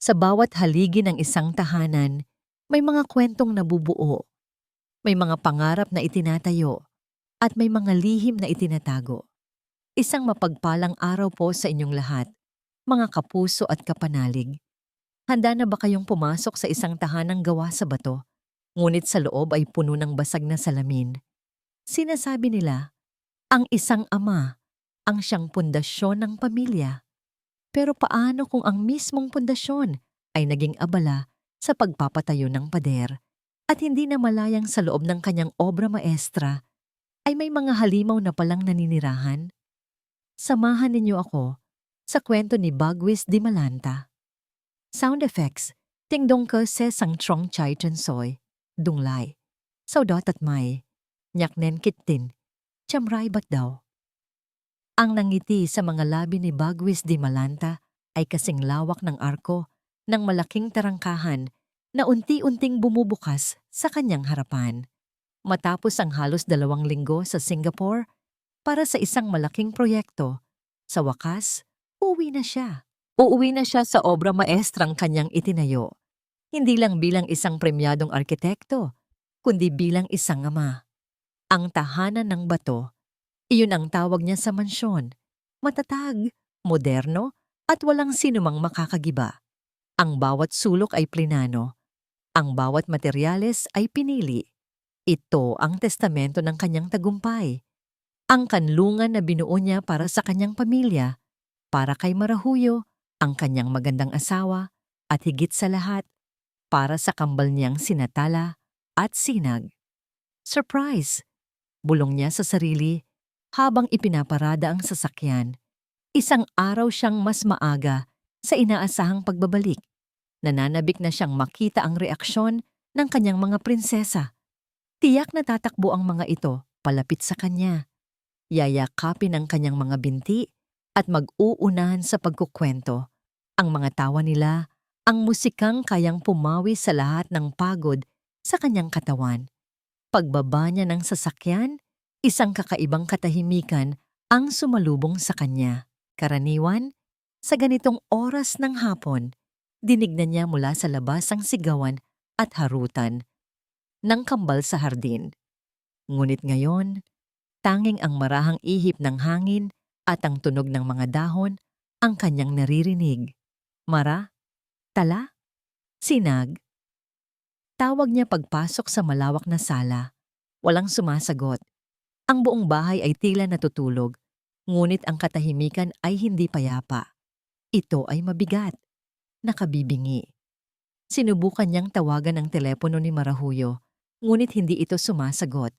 Sa bawat haligi ng isang tahanan, may mga kwentong nabubuo, may mga pangarap na itinatayo, at may mga lihim na itinatago. Isang mapagpalang araw po sa inyong lahat, mga kapuso at kapanalig. Handa na ba kayong pumasok sa isang tahanang gawa sa bato, ngunit sa loob ay puno ng basag na salamin? Sinasabi nila, ang isang ama ang siyang pundasyon ng pamilya. Pero paano kung ang mismong pundasyon ay naging abala sa pagpapatayo ng pader at hindi na malayang sa loob ng kanyang obra maestra ay may mga halimaw na palang naninirahan? Samahan ninyo ako sa kwento ni Bagwis Di Malanta. Sound effects, Tingdong ke se sang trong chai chen soy, dunglay, saudot at may, nyaknen kitin, chamray bat daw. Ang nangiti sa mga labi ni Bagwis Di Malanta ay kasing lawak ng arko ng malaking tarangkahan na unti-unting bumubukas sa kanyang harapan. Matapos ang halos 2 linggo sa Singapore para sa isang malaking proyekto, sa wakas, uuwi na siya. Uuwi na siya sa obra maestrang kanyang itinayo. Hindi lang bilang isang premyadong arkitekto, kundi bilang isang ama. Ang tahanan ng bato, iyon ang tawag niya sa mansyon. Matatag, moderno, at walang sinumang makakagiba. Ang bawat sulok ay plinano. Ang bawat materyales ay pinili. Ito ang testamento ng kanyang tagumpay. Ang kanlungan na binuo niya para sa kanyang pamilya, para kay Marahuyo, ang kanyang magandang asawa, at higit sa lahat, para sa kambal niyang sinatala at sinag. Surprise! Bulong niya sa sarili habang ipinaparada ang sasakyan. Isang araw siyang mas maaga sa inaasahang pagbabalik. Nananabik na siyang makita ang reaksyon ng kanyang mga prinsesa. Tiyak na tatakbo ang mga ito palapit sa kanya. Yayakapin ang kanyang mga binti at mag-uunahan sa pagkukwento. Ang mga tawa nila, ang musikang kayang pumawi sa lahat ng pagod sa kanyang katawan. Pagbaba niya ng sasakyan, isang kakaibang katahimikan ang sumalubong sa kanya. Karaniwan, sa ganitong oras ng hapon, dinig na niya mula sa labas ang sigawan at harutan ng kambal sa hardin. Ngunit ngayon, tanging ang marahang ihip ng hangin at ang tunog ng mga dahon ang kanyang naririnig. Mara, tala, sinag. Tawag niya pagpasok sa malawak na sala. Walang sumasagot. Ang buong bahay ay tila natutulog, ngunit ang katahimikan ay hindi payapa. Ito ay mabigat, nakabibingi. Sinubukan niyang tawagan ang telepono ni Marahuyo, ngunit hindi ito sumasagot.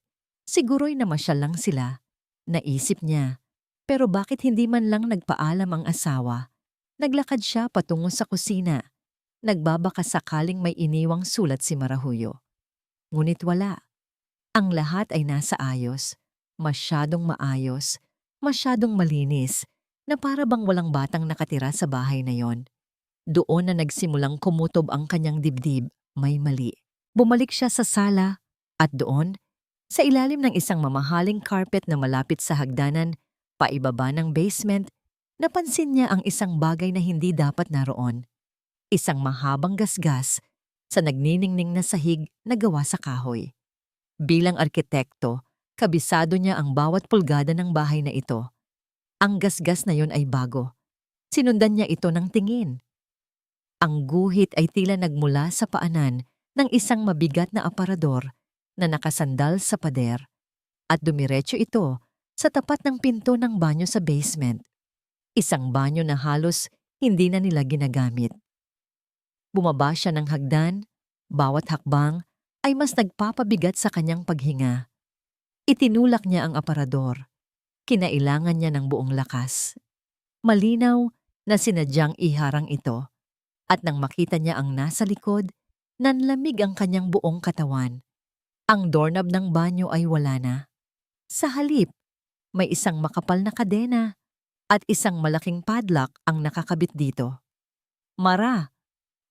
Siguro'y namasyal lang sila. Naisip niya, pero bakit hindi man lang nagpaalam ang asawa? Naglakad siya patungo sa kusina. Nagbabaka sakaling may iniwang sulat si Marahuyo. Ngunit wala. Ang lahat ay nasa ayos. Masyadong maayos, masyadong malinis, na para bang walang batang nakatira sa bahay na yon. Doon na nagsimulang kumutob ang kanyang dibdib, may mali. Bumalik siya sa sala, at doon, sa ilalim ng isang mamahaling carpet na malapit sa hagdanan, paibaba ng basement, napansin niya ang isang bagay na hindi dapat naroon. Isang mahabang gasgas sa nagniningning na sahig na gawa sa kahoy. Bilang arkitekto, kabisado niya ang bawat pulgada ng bahay na ito. Ang gasgas na yon ay bago. Sinundan niya ito ng tingin. Ang guhit ay tila nagmula sa paanan ng isang mabigat na aparador na nakasandal sa pader at dumiretso ito sa tapat ng pinto ng banyo sa basement. Isang banyo na halos hindi na nila ginagamit. Bumaba siya ng hagdan, bawat hakbang ay mas nagpapabigat sa kanyang paghinga. Itinulak niya ang aparador. Kinailangan niya ng buong lakas. Malinaw na sinadyang iharang ito. At nang makita niya ang nasa likod, nanlamig ang kanyang buong katawan. Ang doorknob ng banyo ay wala na. Sa halip, may isang makapal na kadena at isang malaking padlock ang nakakabit dito. Mara,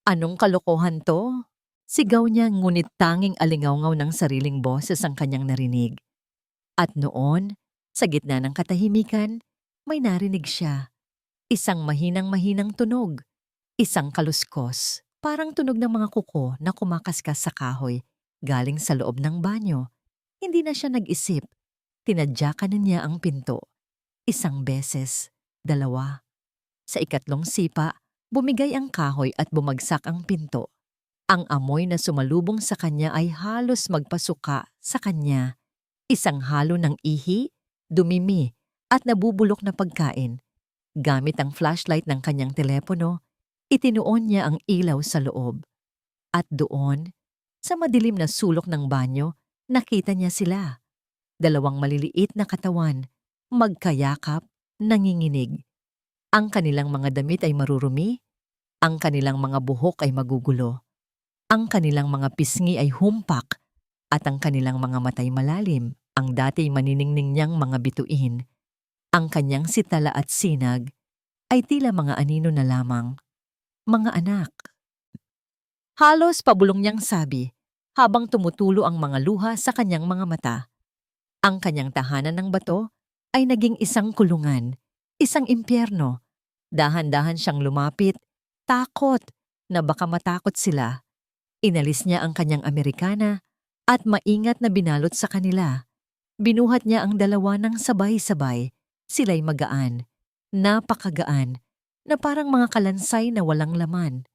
anong kalokohan to? Sigaw niya ngunit tanging alingawngaw ng sariling boses ang kanyang narinig. At noon, sa gitna ng katahimikan, may narinig siya. Isang mahinang-mahinang tunog. Isang kaluskos, parang tunog ng mga kuko na kumakaskas sa kahoy, galing sa loob ng banyo. Hindi na siya nag-isip. Tinadyakan na niya ang pinto. Isang beses, dalawa. Sa ikatlong sipa, bumigay ang kahoy at bumagsak ang pinto. Ang amoy na sumalubong sa kanya ay halos magpasuka sa kanya. Isang halo ng ihi, dumimi, at nabubulok na pagkain. Gamit ang flashlight ng kanyang telepono, itinuon niya ang ilaw sa loob. At doon, sa madilim na sulok ng banyo, nakita niya sila. Dalawang maliliit na katawan, magkayakap, nanginginig. Ang kanilang mga damit ay marurumi, ang kanilang mga buhok ay magugulo. Ang kanilang mga pisngi ay humpak at ang kanilang mga matay malalim, ang dati maniningning niyang mga bituin. Ang kanyang sitala at sinag ay tila mga anino na lamang. Mga anak. Halos pabulong niyang sabi habang tumutulo ang mga luha sa kanyang mga mata. Ang kanyang tahanan ng bato ay naging isang kulungan, isang impyerno. Dahan-dahan siyang lumapit, takot na baka matakot sila. Inalis niya ang kanyang Amerikana at maingat na binalot sa kanila. Binuhat niya ang dalawa ng sabay-sabay. Sila'y magaan, napakagaan, na parang mga kalansay na walang laman.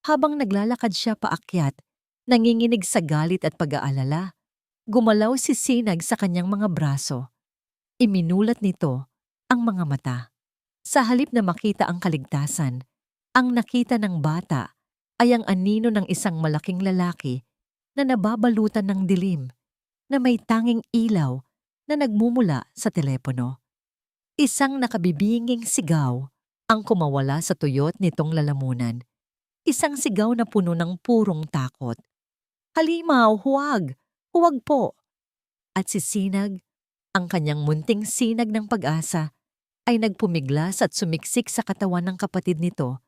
Habang naglalakad siya paakyat, nanginginig sa galit at pag-aalala, gumalaw si Sinag sa kanyang mga braso. Iminulat nito ang mga mata. Sa halip na makita ang kaligtasan, ang nakita ng bata ay ang anino ng isang malaking lalaki na nababalutan ng dilim, na may tanging ilaw na nagmumula sa telepono. Isang nakabibinging sigaw ang kumawala sa tuyot nitong lalamunan. Isang sigaw na puno ng purong takot. Halimaw, huwag! Huwag po! At si Sinag, ang kanyang munting sinag ng pag-asa, ay nagpumiglas at sumiksik sa katawan ng kapatid nito.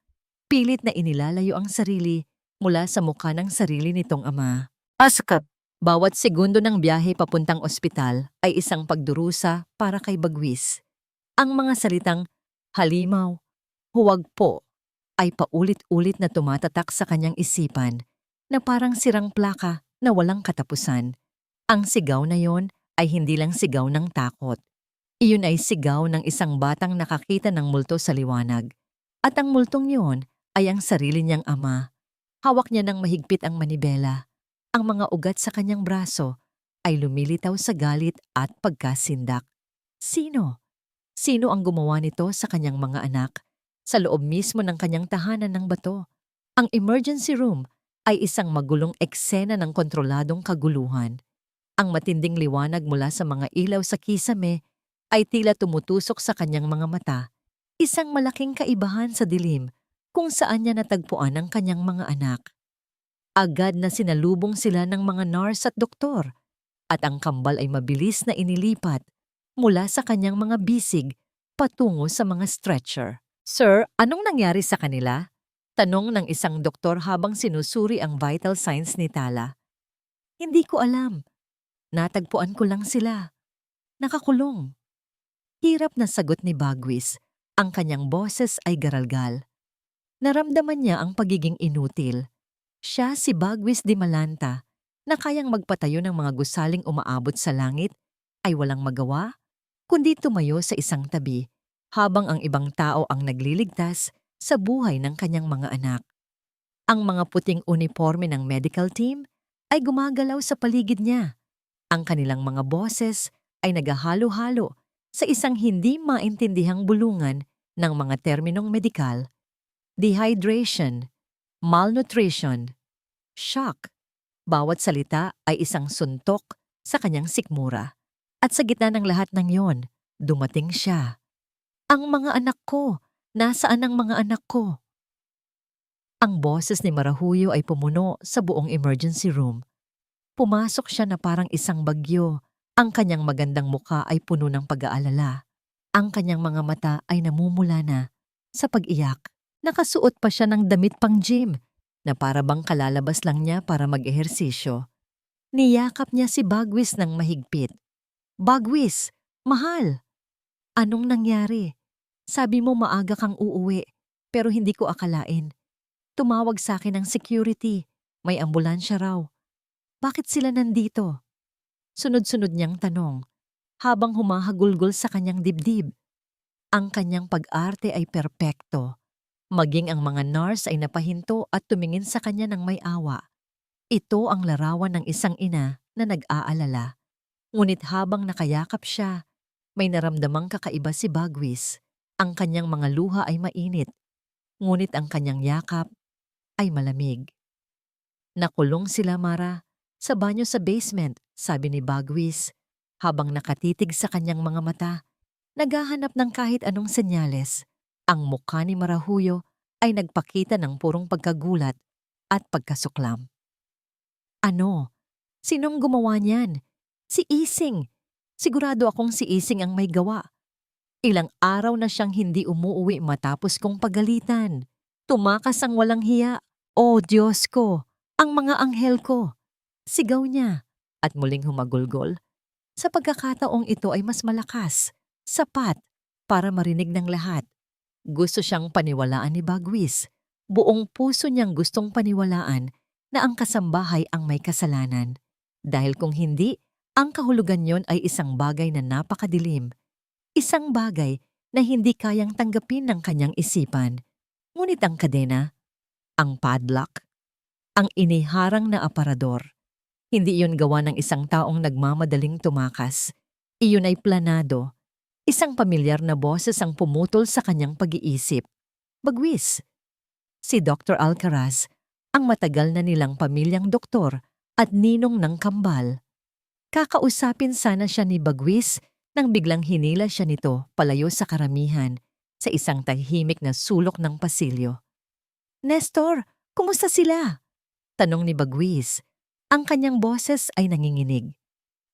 Pilit na inilalayo ang sarili mula sa mukha ng sarili nitong ama. Askap! Bawat segundo ng biyahe papuntang ospital ay isang pagdurusa para kay Bagwis. Ang mga salitang, halimaw, huwag po, ay paulit-ulit na tumatatak sa kanyang isipan na parang sirang plaka na walang katapusan. Ang sigaw na yon ay hindi lang sigaw ng takot. Iyon ay sigaw ng isang batang nakakita ng multo sa liwanag. At ang multong yon ay ang sarili niyang ama. Hawak niya ng mahigpit ang manibela. Ang mga ugat sa kanyang braso ay lumilitaw sa galit at pagkasindak. Sino? Sino ang gumawa nito sa kanyang mga anak? Sa loob mismo ng kanyang tahanan ng bato. Ang emergency room ay isang magulong eksena ng kontroladong kaguluhan. Ang matinding liwanag mula sa mga ilaw sa kisame ay tila tumutusok sa kanyang mga mata. Isang malaking kaibahan sa dilim kung saan niya natagpuan ang kanyang mga anak. Agad na sinalubong sila ng mga nurse at doktor at ang kambal ay mabilis na inilipat mula sa kanyang mga bisig patungo sa mga stretcher. Sir, anong nangyari sa kanila? Tanong ng isang doktor habang sinusuri ang vital signs ni Tala. Hindi ko alam. Natagpuan ko lang sila. Nakakulong. Hirap na sagot ni Bagwis. Ang kanyang boses ay garalgal. Naramdaman niya ang pagiging inutil. Siya si Bagwis di Malanta na kayang magpatayo ng mga gusaling umaabot sa langit ay walang magawa kundi tumayo sa isang tabi habang ang ibang tao ang nagliligtas sa buhay ng kanyang mga anak. Ang mga puting uniforme ng medical team ay gumagalaw sa paligid niya. Ang kanilang mga boses ay naghahalo-halo sa isang hindi maintindihang bulungan ng mga terminong medikal: dehydration, malnutrition, shock. Bawat salita ay isang suntok sa kanyang sikmura. At sa gitna ng lahat ng yon, dumating siya. Ang mga anak ko! Nasaan ang mga anak ko? Ang boses ni Marahuyo ay pumuno sa buong emergency room. Pumasok siya na parang isang bagyo. Ang kanyang magandang mukha ay puno ng pag-aalala. Ang kanyang mga mata ay namumula na sa pag-iyak. Nakasuot pa siya ng damit pang gym na para bang kalalabas lang niya para mag-ehersisyo. Niyakap niya si Bagwis ng mahigpit. Bagwis, mahal! Anong nangyari? Sabi mo maaga kang uuwi. pero hindi ko akalain. Tumawag sa akin ng security. May ambulansya raw. Bakit sila nandito? Sunod-sunod niyang tanong, habang humahagulgol sa kanyang dibdib. Ang kanyang pag-arte ay perpekto. Maging ang mga nurse ay napahinto at tumingin sa kanya ng may awa. Ito ang larawan ng isang ina na nag-aalala. Ngunit habang nakayakap siya, may naramdamang kakaiba si Bagwis. Ang kanyang mga luha ay mainit, ngunit ang kanyang yakap ay malamig. Nakulong sila, Mara, sa banyo sa basement, sabi ni Bagwis, habang nakatitig sa kanyang mga mata. Naghahanap ng kahit anong senyales. Ang mukha ni Marahuyo ay nagpakita ng purong pagkagulat at pagkasuklam. Ano? Sinong gumawa niyan? Si Ising. Sigurado akong si Ising ang may gawa. Ilang araw na siyang hindi umuuwi matapos kong pagalitan. Tumakas ang walang hiya. Oh Diyos ko, ang mga anghel ko. Sigaw niya at muling humagulgol. Sa pagkakataong ito ay mas malakas, sapat, para marinig ng lahat. Gusto siyang paniwalaan ni Bagwis. Buong puso niyang gustong paniwalaan na ang kasambahay ang may kasalanan. Dahil kung hindi, ang kahulugan yon ay isang bagay na napakadilim. Isang bagay na hindi kayang tanggapin ng kanyang isipan. Ngunit ang kadena, ang padlock, ang iniharang na aparador, hindi iyon gawa ng isang taong nagmamadaling tumakas. Iyon ay planado. Isang pamilyar na boses ang pumutol sa kanyang pag-iisip. Bagwis. Si Dr. Alcaraz, ang matagal na nilang pamilyang doktor at ninong ng kambal. Kakausapin sana siya ni Bagwis nang biglang hinila siya nito palayo sa karamihan sa isang tahimik na sulok ng pasilyo. Nestor, kumusta sila? Tanong ni Bagwis. Ang kanyang boses ay nanginginig.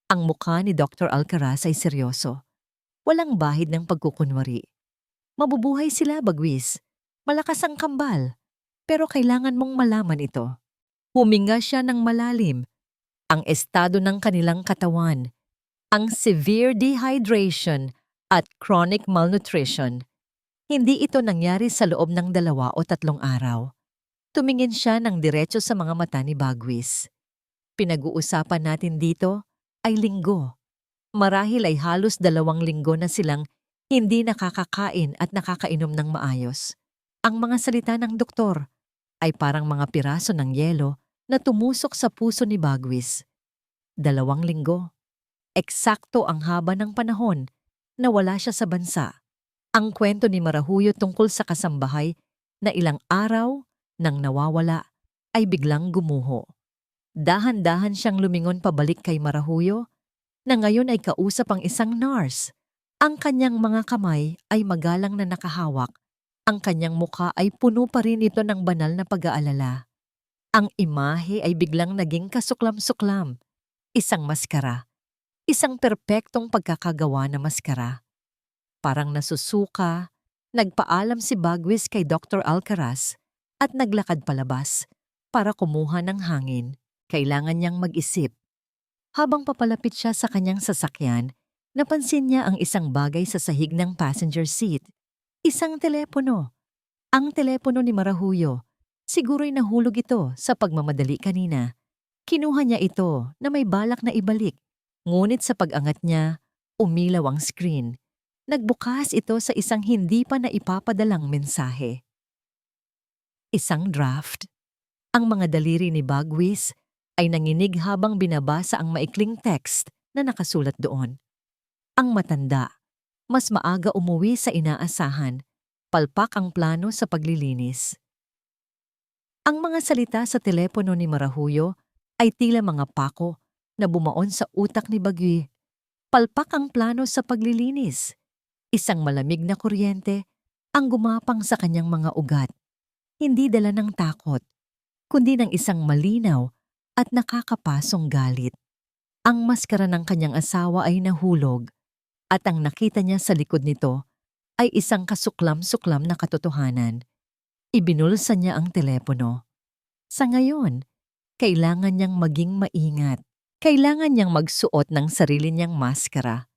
Ang mukha ni Dr. Alcaraz ay seryoso. Walang bahid ng pagkukunwari. Mabubuhay sila, Bagwis. Malakas ang kambal. Pero kailangan mong malaman ito. Huminga siya ng malalim. Ang estado ng kanilang katawan, ang severe dehydration at chronic malnutrition. Hindi ito nangyari sa loob ng 2 o 3 araw. Tumingin siya ng diretso sa mga mata ni Bagwis. Pinag-uusapan natin dito ay linggo. Marahil ay halos 2 linggo na silang hindi nakakakain at nakakainom ng maayos. Ang mga salita ng doktor ay parang mga piraso ng yelo na tumusok sa puso ni Bagwis. 2 linggo. Eksakto ang haba ng panahon na wala siya sa bansa. Ang kwento ni Marahuyo tungkol sa kasambahay na ilang araw nang nawawala ay biglang gumuho. Dahan-dahan siyang lumingon pabalik kay Marahuyo na ngayon ay kausap ang isang nurse. Ang kanyang mga kamay ay magalang na nakahawak. Ang kanyang mukha ay puno pa rin ito ng banal na pag-aalala. Ang imahe ay biglang naging kasuklam-suklam. Isang maskara. Isang perpektong pagkakagawa na maskara. Parang nasusuka, nagpaalam si Bagwis kay Dr. Alcaraz at naglakad palabas para kumuha ng hangin. Kailangan niyang mag-isip. Habang papalapit siya sa kanyang sasakyan, napansin niya ang isang bagay sa sahig ng passenger seat. Isang telepono. Ang telepono ni Marahuyo. Siguro'y nahulog ito sa pagmamadali kanina. Kinuha niya ito na may balak na ibalik. Ngunit sa pag-angat niya, umilaw ang screen. Nagbukas ito sa isang hindi pa naipapadalang mensahe. Isang draft. Ang mga daliri ni Bagwis ay nanginig habang binabasa ang maikling text na nakasulat doon. Ang matanda, mas maaga umuwi sa inaasahan, palpak ang plano sa paglilinis. Ang mga salita sa telepono ni Marahuyo ay tila mga pako na bumaon sa utak ni Bagwi. Palpak ang plano sa paglilinis. Isang malamig na kuryente ang gumapang sa kanyang mga ugat. Hindi dala ng takot, kundi ng isang malinaw at nakakapasong galit. Ang maskara ng kanyang asawa ay nahulog at ang nakita niya sa likod nito ay isang kasuklam-suklam na katotohanan. Ibinulsa niya ang telepono. Sa ngayon, kailangan niyang maging maingat. Kailangan niyang magsuot ng sarili niyang maskara.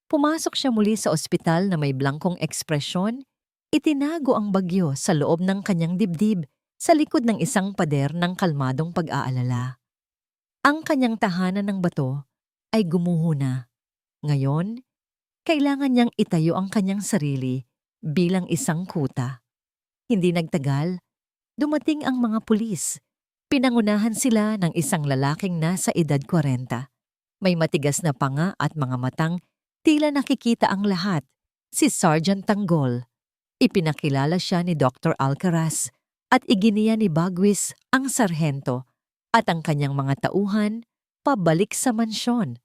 Pumasok siya muli sa ospital na may blankong ekspresyon, Itinago ang bagyo sa loob ng kanyang dibdib sa likod ng isang pader ng kalmadong pag-aalala. Ang kanyang tahanan ng bato ay gumuho na. Ngayon, kailangan niyang itayo ang kanyang sarili bilang isang kuta. Hindi nagtagal, dumating ang mga pulis. Pinangunahan sila ng isang lalaking nasa edad 40. May matigas na panga at mga matang, tila nakikita ang lahat. Si Sergeant Tanggol. Ipinakilala siya ni Dr. Alcaraz at iginiya ni Bagwis ang sarhento at ang kanyang mga tauhan pabalik sa mansyon.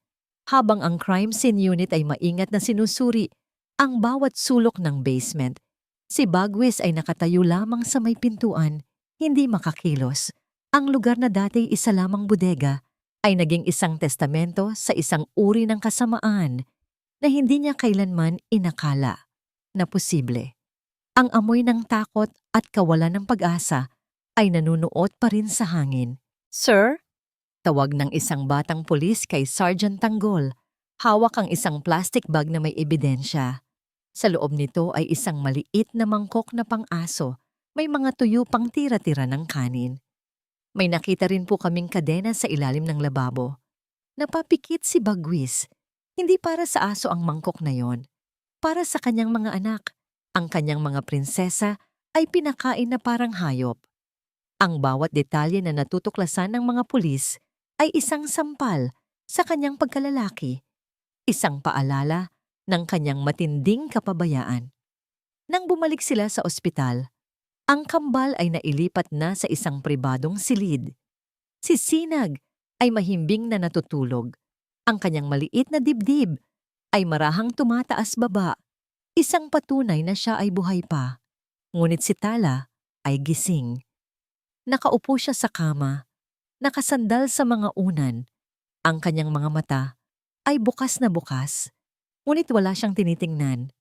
Habang ang crime scene unit ay maingat na sinusuri ang bawat sulok ng basement, si Bagwis ay nakatayo lamang sa may pintuan, hindi makakilos. Ang lugar na dati isa lamang bodega ay naging isang testamento sa isang uri ng kasamaan na hindi niya kailanman inakala na posible. Ang amoy ng takot at kawalan ng pag-asa ay nanunuot pa rin sa hangin. "Sir?" Tawag ng isang batang pulis kay Sergeant Tanggol. Hawak ang isang plastic bag na may ebidensya. Sa loob nito ay isang maliit na mangkok na pang-aso. May mga tuyo pang tira-tira ng kanin. May nakita rin po kaming kadena sa ilalim ng lababo. Napapikit si Bagwis. Hindi para sa aso ang mangkok na yon. Para sa kanyang mga anak. Ang kanyang mga prinsesa ay pinakain na parang hayop. Ang bawat detalye na natutuklasan ng mga pulis ay isang sampal sa kanyang pagkalalaki, isang paalala ng kanyang matinding kapabayaan. Nang bumalik sila sa ospital, ang kambal ay nailipat na sa isang pribadong silid. Si Sinag ay mahimbing na natutulog. Ang kanyang maliit na dibdib ay marahang tumataas baba, isang patunay na siya ay buhay pa. Ngunit si Tala ay gising. Nakaupo siya sa kama, nakasandal sa mga unan. Ang kanyang mga mata ay bukas na bukas, ngunit wala siyang tinitingnan.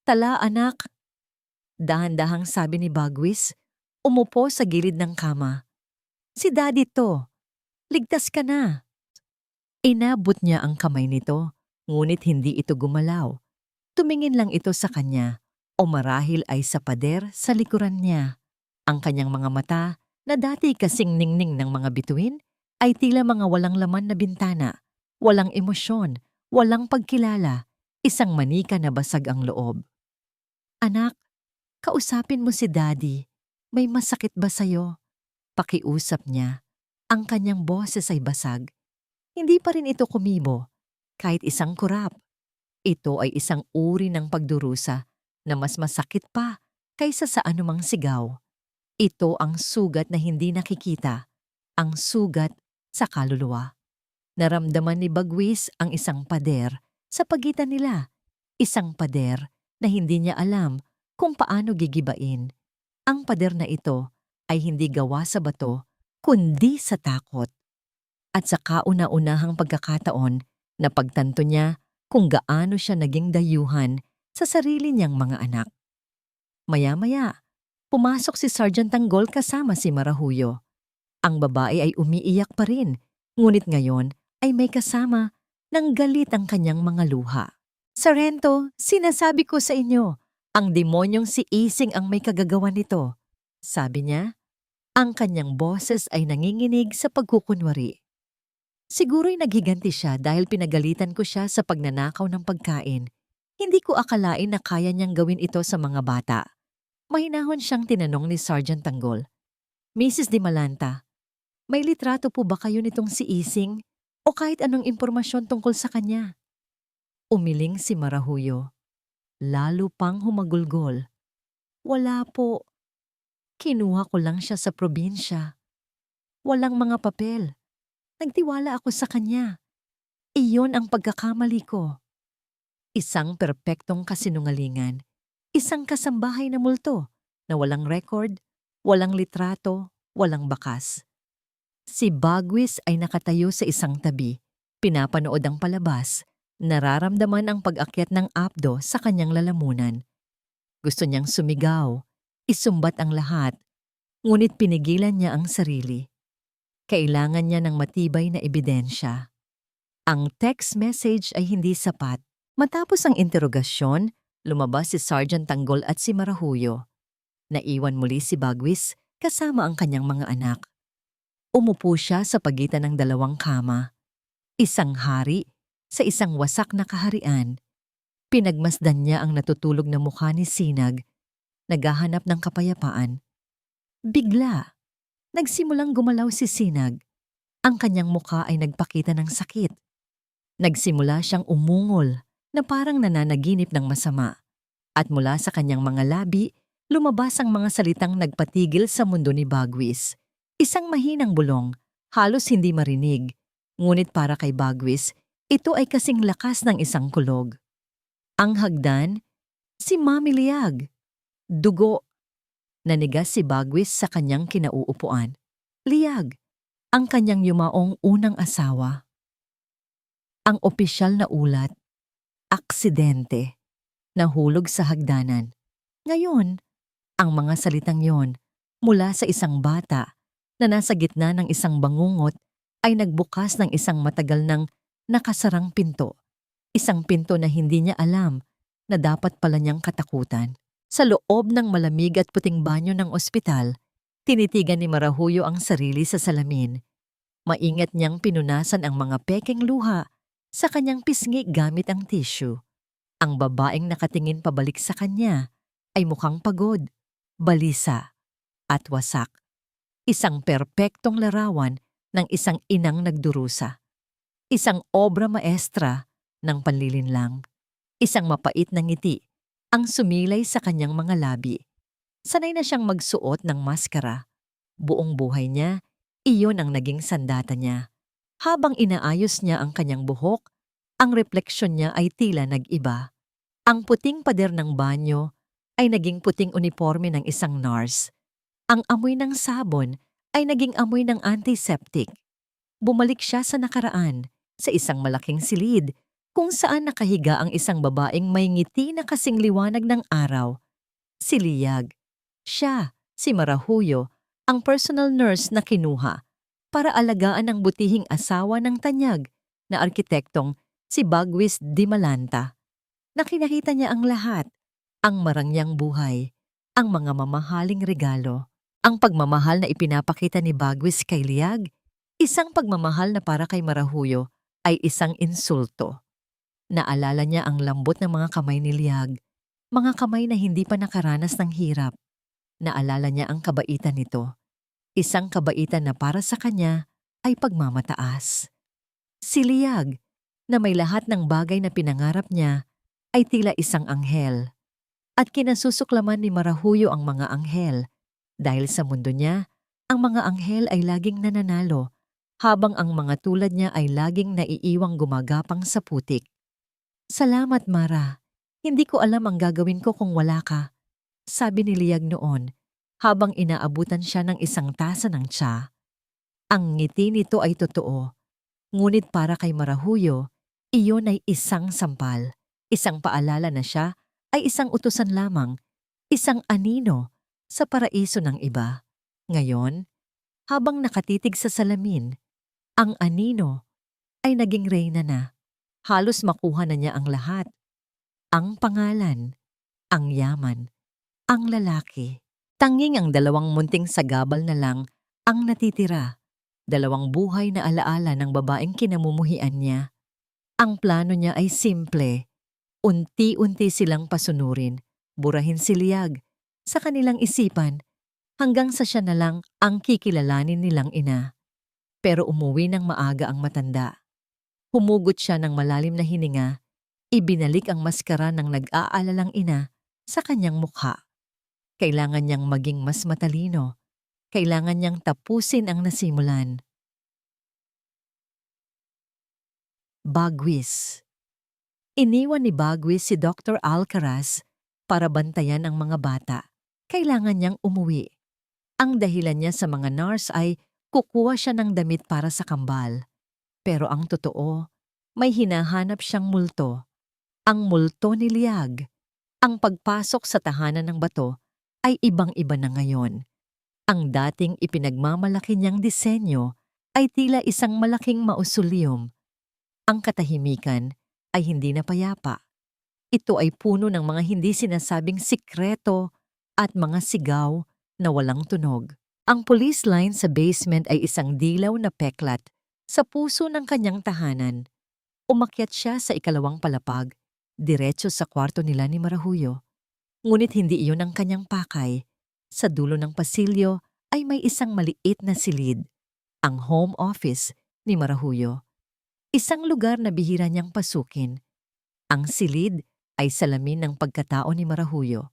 "Tala, anak," dahan-dahang sabi ni Bagwis, umupo sa gilid ng kama. "Si Daddy to. Ligtas ka na." Inabot niya ang kamay nito, ngunit hindi ito gumalaw. Tumingin lang ito sa kanya, o marahil ay sa pader sa likuran niya. Ang kanyang mga mata, na dati kasing ningning ng mga bituin, ay tila mga walang laman na bintana, walang emosyon, walang pagkilala, isang manika na basag ang loob. "Anak, kausapin mo si Daddy. May masakit ba sa'yo?" Pakiusap niya. Ang kanyang boses ay basag. Hindi pa rin ito kumibo, kahit isang kurap. Ito ay isang uri ng pagdurusa na mas masakit pa kaysa sa anumang sigaw. Ito ang sugat na hindi nakikita, ang sugat sa kaluluwa. Naramdaman ni Bagwis ang isang pader sa pagitan nila, isang pader na hindi niya alam kung paano gigibain. Ang pader na ito ay hindi gawa sa bato, kundi sa takot. At sa kauna-unahang pagkakataon, napagtanto niya kung gaano siya naging dayuhan sa sarili niyang mga anak. Maya-maya, pumasok si Sergeant Tanggol kasama si Marahuyo. Ang babae ay umiiyak pa rin, ngunit ngayon ay may kasama ng galit ang kanyang mga luha. "Sargento, sinasabi ko sa inyo, ang demonyong si Ising ang may kagagawan nito," sabi niya. Ang kanyang boses ay nanginginig sa pagkukunwari. "Siguro'y naghiganti siya dahil pinagalitan ko siya sa pagnanakaw ng pagkain. Hindi ko akalain na kaya niyang gawin ito sa mga bata." Mahinahon siyang tinanong ni Sergeant Tanggol. "Mrs. Di Malanta, may litrato po ba kayo nitong si Ising o kahit anong impormasyon tungkol sa kanya?" Umiling si Marahuyo. Lalo pang humagulgol. "Wala po. Kinuha ko lang siya sa probinsya. Walang mga papel. Nagtiwala ako sa kanya. Iyon ang pagkakamali ko." Isang perpektong kasinungalingan. Isang kasambahay na multo na walang record, walang litrato, walang bakas. Si Bagwis ay nakatayo sa isang tabi, pinapanood ang palabas, nararamdaman ang pag-akyat ng apdo sa kanyang lalamunan. Gusto niyang sumigaw, isumbat ang lahat, ngunit pinigilan niya ang sarili. Kailangan niya ng matibay na ebidensya. Ang text message ay hindi sapat. Matapos ang interogasyon, Lumabas si Sergeant Tanggol at si Marahuyo. Naiwan muli si Bagwis kasama ang kanyang mga anak. Umupo siya sa pagitan ng dalawang kama. Isang hari sa isang wasak na kaharian. Pinagmasdan niya ang natutulog na mukha ni Sinag, naghahanap ng kapayapaan. Bigla, nagsimulang gumalaw si Sinag. Ang kanyang mukha ay nagpakita ng sakit. Nagsimula siyang umungol na parang nananaginip ng masama. At mula sa kanyang mga labi, lumabas ang mga salitang nagpatigil sa mundo ni Bagwis. Isang mahinang bulong, halos hindi marinig. Ngunit para kay Bagwis, ito ay kasing lakas ng isang kulog. Ang hagdan, si Mami Liag. Dugo. Nanigas si Bagwis sa kanyang kinauupuan. Liag, ang kanyang yumaong unang asawa. Ang opisyal na ulat, aksidente, nahulog sa hagdanan. Ngayon, ang mga salitang yon mula sa isang bata na nasa gitna ng isang bangungot ay nagbukas ng isang matagal ng nakasarang pinto. Isang pinto na hindi niya alam na dapat pala niyang katakutan. Sa loob ng malamig at puting banyo ng ospital, tinitigan ni Marahuyo ang sarili sa salamin. Maingat niyang pinunasan ang mga pekeng luha sa kanyang pisngi gamit ang tissue. Ang babaeng nakatingin pabalik sa kanya ay mukhang pagod, balisa, at wasak. Isang perpektong larawan ng isang inang nagdurusa. Isang obra maestra ng panlilinlang. Isang mapait na ngiti ang sumilay sa kanyang mga labi. Sanay na siyang magsuot ng maskara. Buong buhay niya, iyon ang naging sandata niya. Habang inaayos niya ang kanyang buhok, ang refleksyon niya ay tila nag-iba. Ang puting pader ng banyo ay naging puting uniforme ng isang nurse. Ang amoy ng sabon ay naging amoy ng antiseptic. Bumalik siya sa nakaraan, sa isang malaking silid, kung saan nakahiga ang isang babaeng may ngiti na kasing liwanag ng araw. Si Liag. Siya, si Marahuyo, ang personal nurse na kinuha para alagaan ang butihing asawa ng tanyag na arkitektong si Bagwis Di Malanta. Nakinakita niya ang lahat, ang marangyang buhay, ang mga mamahaling regalo. Ang pagmamahal na ipinapakita ni Bagwis kay Liag, isang pagmamahal na para kay Marahuyo ay isang insulto. Naalala niya ang lambot ng mga kamay ni Liag, mga kamay na hindi pa nakaranas ng hirap. Naalala niya ang kabaitan nito, isang kabaitan na para sa kanya ay pagmamataas. Si Liag, na may lahat ng bagay na pinangarap niya, ay tila isang anghel. At kinasusuklaman ni Marahuyo ang mga anghel. Dahil sa mundo niya, ang mga anghel ay laging nananalo, habang ang mga tulad niya ay laging naiiwang gumagapang sa putik. Salamat, Mara. Hindi ko alam ang gagawin ko kung wala ka, sabi ni Liag noon, habang inaabutan siya ng isang tasa ng tsa. Ang ngiti nito ay totoo, ngunit para kay Marahuyo, iyon ay isang sampal, isang paalala na siya ay isang utusan lamang, isang anino sa paraiso ng iba. Ngayon, habang nakatitig sa salamin, ang anino ay naging reyna na. Halos makuha na niya ang lahat. Ang pangalan, ang yaman, ang lalaki. Tanging ang dalawang munting sagabal na lang ang natitira. Dalawang buhay na alaala ng babaeng kinamumuhian niya. Ang plano niya ay simple. Unti-unti silang pasunurin, burahin si Liag sa kanilang isipan hanggang sa siya na lang ang kikilalanin nilang ina. Pero umuwi ng maaga ang matanda. Humugot siya ng malalim na hininga, ibinalik ang maskara ng nag-aalalang ina sa kanyang mukha. Kailangan niyang maging mas matalino. Kailangan niyang tapusin ang nasimulan. Bagwis. Iniwan ni Bagwis si Dr. Alcaraz para bantayan ang mga bata. Kailangan niyang umuwi. Ang dahilan niya sa mga nurse ay kukuha siya ng damit para sa kambal. Pero ang totoo, may hinahanap siyang multo. Ang multo ni Liag. Ang pagpasok sa tahanan ng bato ay ibang-iba na ngayon. Ang dating ipinagmamalaki niyang disenyo ay tila isang malaking mausoleum. Ang katahimikan ay hindi na payapa. Ito ay puno ng mga hindi sinasabing sikreto at mga sigaw na walang tunog. Ang police line sa basement ay isang dilaw na peklat sa puso ng kanyang tahanan. Umakyat siya sa ikalawang palapag, diretso sa kwarto nila ni Marahuyo. Ngunit hindi iyon ang kanyang pakay. Sa dulo ng pasilyo ay may isang maliit na silid, ang home office ni Marahuyo. Isang lugar na bihira niyang pasukin. Ang silid ay salamin ng pagkatao ni Marahuyo.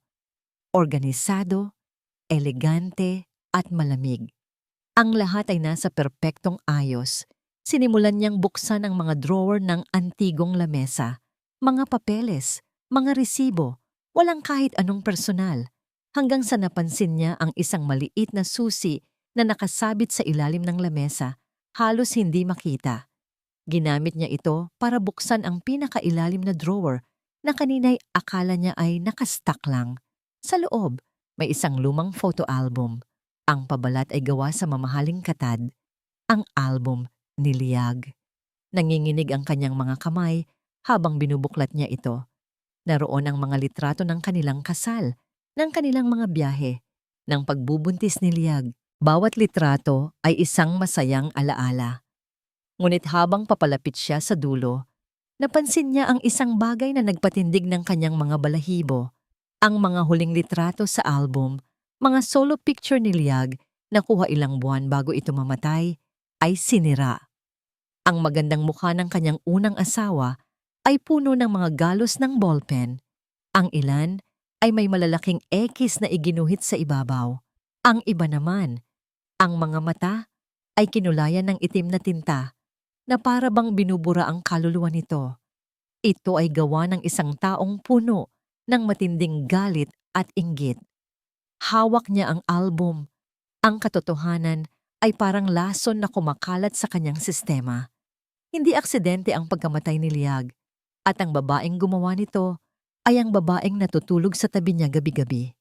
Organisado, elegante at malamig. Ang lahat ay nasa perpektong ayos. Sinimulan niyang buksan ang mga drawer ng antigong lamesa, mga papeles, mga resibo, walang kahit anong personal, hanggang sa napansin niya ang isang maliit na susi na nakasabit sa ilalim ng lamesa, halos hindi makita. Ginamit niya ito para buksan ang pinakailalim na drawer na kanina'y akala niya ay nakastuck lang. Sa loob, may isang lumang photo album. Ang pabalat ay gawa sa mamahaling katad. Ang album niliyag. Nanginginig ang kanyang mga kamay habang binubuklat niya ito. Naroon ang mga litrato ng kanilang kasal, ng kanilang mga biyahe, ng pagbubuntis ni Liag. Bawat litrato ay isang masayang alaala. Ngunit habang papalapit siya sa dulo, napansin niya ang isang bagay na nagpatindig ng kanyang mga balahibo. Ang mga huling litrato sa album, mga solo picture ni Liag na kuha ilang buwan bago ito mamatay, ay sinira. Ang magandang mukha ng kanyang unang asawa ay puno ng mga galos ng ballpen. Ang ilan ay may malalaking X na iginuhit sa ibabaw. Ang iba naman, ang mga mata ay kinulayan ng itim na tinta na para bang binubura ang kaluluwa nito. Ito ay gawa ng isang taong puno ng matinding galit at inggit. Hawak niya ang album. Ang katotohanan ay parang lason na kumakalat sa kanyang sistema. Hindi aksidente ang pagkamatay ni Liag, at ang babaeng gumawa nito ay ang babaeng natutulog sa tabi niya gabi-gabi.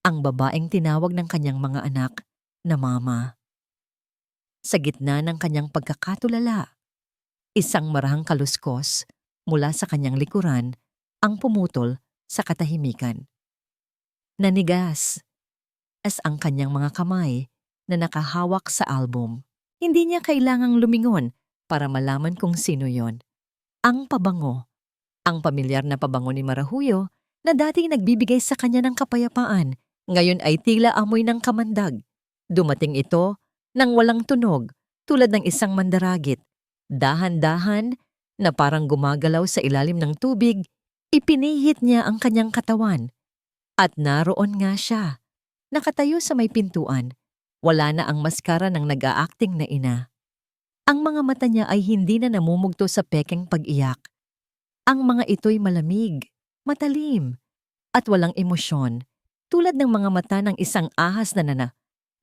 Ang babaeng tinawag ng kanyang mga anak na mama. Sa gitna ng kanyang pagkakatulala, isang marahang kaluskos mula sa kanyang likuran ang pumutol sa katahimikan. Nanigas as ang kanyang mga kamay na nakahawak sa album. Hindi niya kailangang lumingon para malaman kung sino yon. Ang pabango. Ang pamilyar na pabango ni Marahuyo na dating nagbibigay sa kanya ng kapayapaan, ngayon ay tila amoy ng kamandag. Dumating ito nang walang tunog, tulad ng isang mandaragit. Dahan-dahan na parang gumagalaw sa ilalim ng tubig, ipinihit niya ang kanyang katawan. At naroon nga siya, nakatayo sa may pintuan. Wala na ang maskara ng nag-aacting na ina. Ang mga mata niya ay hindi na namumugto sa pekeng pag-iyak. Ang mga ito'y malamig, matalim, at walang emosyon, tulad ng mga mata ng isang ahas na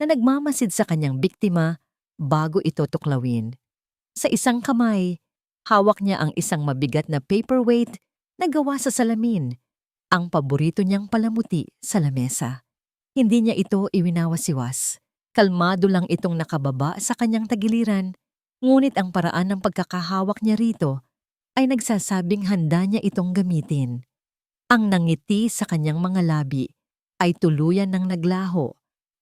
nagmamasid sa kanyang biktima bago ito tuklawin. Sa isang kamay, hawak niya ang isang mabigat na paperweight na gawa sa salamin, ang paborito niyang palamuti sa lamesa. Hindi niya ito iwinawasiwas. Kalmado lang itong nakababa sa kanyang tagiliran, ngunit ang paraan ng pagkakahawak niya rito ay nagsasabing handa niya itong gamitin. Ang nangiti sa kanyang mga labi ay tuluyan ng naglaho,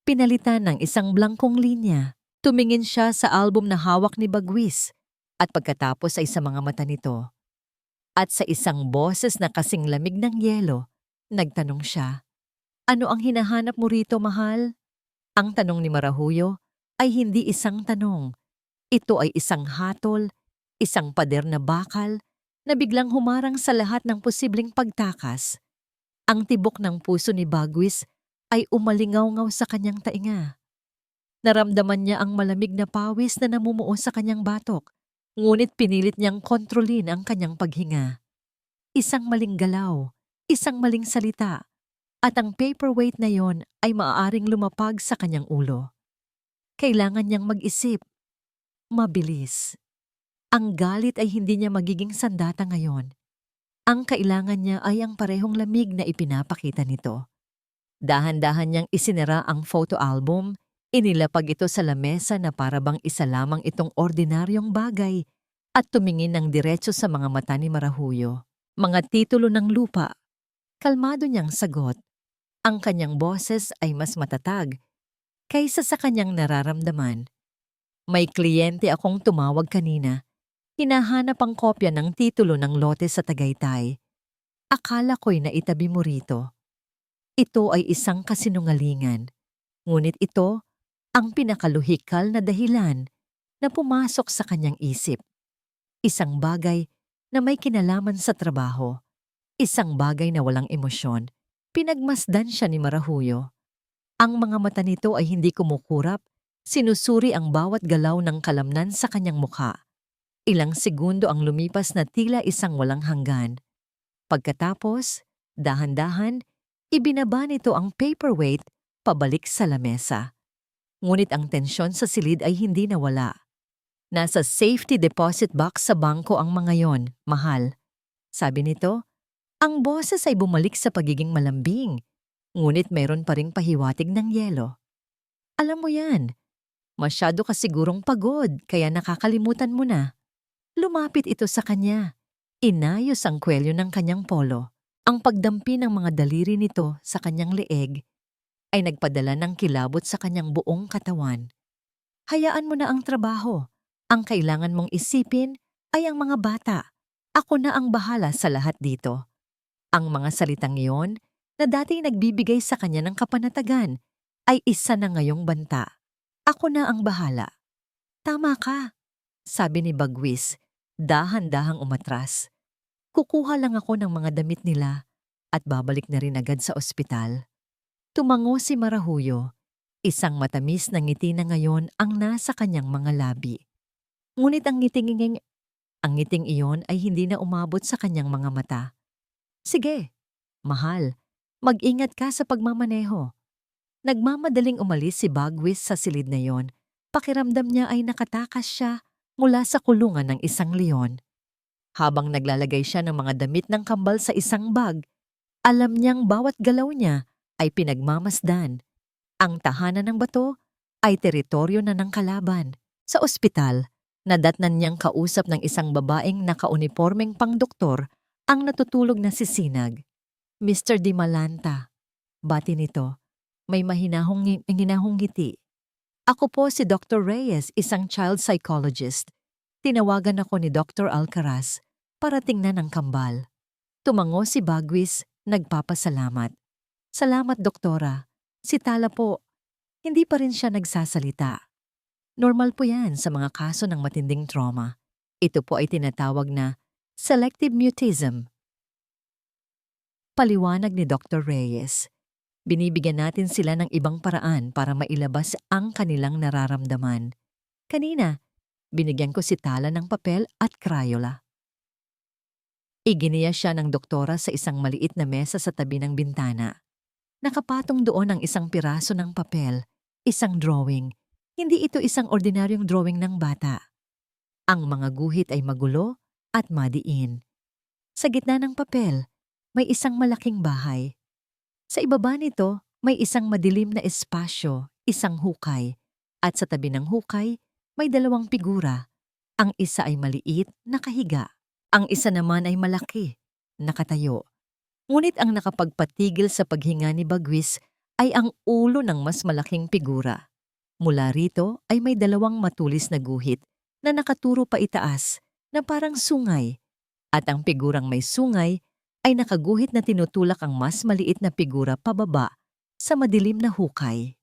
pinalitan ng isang blangkong linya. Tumingin siya sa album na hawak ni Bagwis at pagkatapos ay sa mga mata nito. At sa isang boses na kasing lamig ng yelo, nagtanong siya, "Ano ang hinahanap mo rito, mahal?" Ang tanong ni Marahuyo ay hindi isang tanong. Ito ay isang hatol, isang pader na bakal na biglang humarang sa lahat ng posibleng pagtakas. Ang tibok ng puso ni Bagwis ay umalingaw-ngaw sa kanyang tainga. Naramdaman niya ang malamig na pawis na namumuo sa kanyang batok, ngunit pinilit niyang kontrolin ang kanyang paghinga. Isang maling galaw, isang maling salita, at ang paperweight na yon ay maaaring lumapag sa kanyang ulo. Kailangan niyang mag-isip. Mabilis. Ang galit ay hindi niya magiging sandata ngayon. Ang kailangan niya ay ang parehong lamig na ipinapakita nito. Dahan-dahan niyang isinara ang photo album, inilapag ito sa lamesa na parabang isa lamang itong ordinaryong bagay at tumingin ng diretso sa mga mata ni Marahuyo. Mga titulo ng lupa. Kalmado niyang sagot. Ang kanyang boses ay mas matatag kaysa sa kanyang nararamdaman. May kliyente akong tumawag kanina. Hinahanap ang kopya ng titulo ng lote sa Tagaytay. Akala ko'y naitabi mo rito. Ito ay isang kasinungalingan. Ngunit ito ang pinakaluhikal na dahilan na pumasok sa kanyang isip. Isang bagay na may kinalaman sa trabaho. Isang bagay na walang emosyon. Pinagmasdan siya ni Marahuyo. Ang mga mata nito ay hindi kumukurap. Sinusuri ang bawat galaw ng kalamnan sa kanyang mukha. Ilang segundo ang lumipas na tila isang walang hanggan. Pagkatapos, dahan-dahan, ibinaba nito ang paperweight pabalik sa lamesa. Ngunit ang tensyon sa silid ay hindi nawala. Nasa safety deposit box sa bangko ang mga yon, mahal. Sabi nito, ang boses ay bumalik sa pagiging malambing, ngunit mayroon pa ring pahiwatig ng yelo. Alam mo yan, masyado ka sigurong pagod kaya nakakalimutan mo na. Lumapit ito sa kanya. Inayos ang kwelyo ng kanyang polo. Ang pagdampi ng mga daliri nito sa kanyang leeg ay nagpadala ng kilabot sa kanyang buong katawan. Hayaan mo na ang trabaho. Ang kailangan mong isipin ay ang mga bata. Ako na ang bahala sa lahat dito. Ang mga salitang iyon na dati nagbibigay sa kanya ng kapanatagan ay isa na ngayong banta. Ako na ang bahala. Tama ka, sabi ni Bagwis, dahan-dahang umatras. Kukuha lang ako ng mga damit nila at babalik na rin agad sa ospital. Tumango si Marahuyo. Isang matamis na ngiti na ngayon ang nasa kanyang mga labi. Ngunit ang ngiting iyon ay hindi na umabot sa kanyang mga mata. Sige, mahal, mag-ingat ka sa pagmamaneho. Nagmamadaling umalis si Bagwis sa silid na yon. Pakiramdam niya ay nakatakas siya mula sa kulungan ng isang leon. Habang naglalagay siya ng mga damit ng kambal sa isang bag, alam niyang bawat galaw niya ay pinagmamasdan. Ang tahanan ng bato ay teritoryo na ng kalaban. Sa ospital, nadatnan niyang kausap ng isang babaeng nakaunipormeng pangdoktor ang natutulog na si Sinag. Mr. Di Malanta, bati nito, may mahinahong ngiti. Ako po si Dr. Reyes, isang child psychologist. Tinawagan ako ni Dr. Alcaraz para tingnan ang kambal. Tumango si Bagwis, nagpapasalamat. Salamat, doktora. Si Tala po, hindi pa rin siya nagsasalita. Normal po yan sa mga kaso ng matinding trauma. Ito po ay tinatawag na selective mutism. Paliwanag ni Dr. Reyes. Binibigyan natin sila ng ibang paraan para mailabas ang kanilang nararamdaman. Kanina, binigyan ko si Tala ng papel at Crayola. Iginiya siya ng doktora sa isang maliit na mesa sa tabi ng bintana. Nakapatong doon ang isang piraso ng papel, isang drawing. Hindi ito isang ordinaryong drawing ng bata. Ang mga guhit ay magulo at madiin. Sa gitna ng papel, may isang malaking bahay. Sa ibaba nito, may isang madilim na espasyo, isang hukay. At sa tabi ng hukay, may dalawang figura. Ang isa ay maliit, nakahiga. Ang isa naman ay malaki, nakatayo. Ngunit ang nakapagpatigil sa paghinga ni Bagwis ay ang ulo ng mas malaking figura. Mula rito ay may dalawang matulis na guhit na nakaturo pa itaas na parang sungay. At ang figurang may sungay ay nakaguhit na tinutulak ang mas maliit na figura pababa sa madilim na hukay.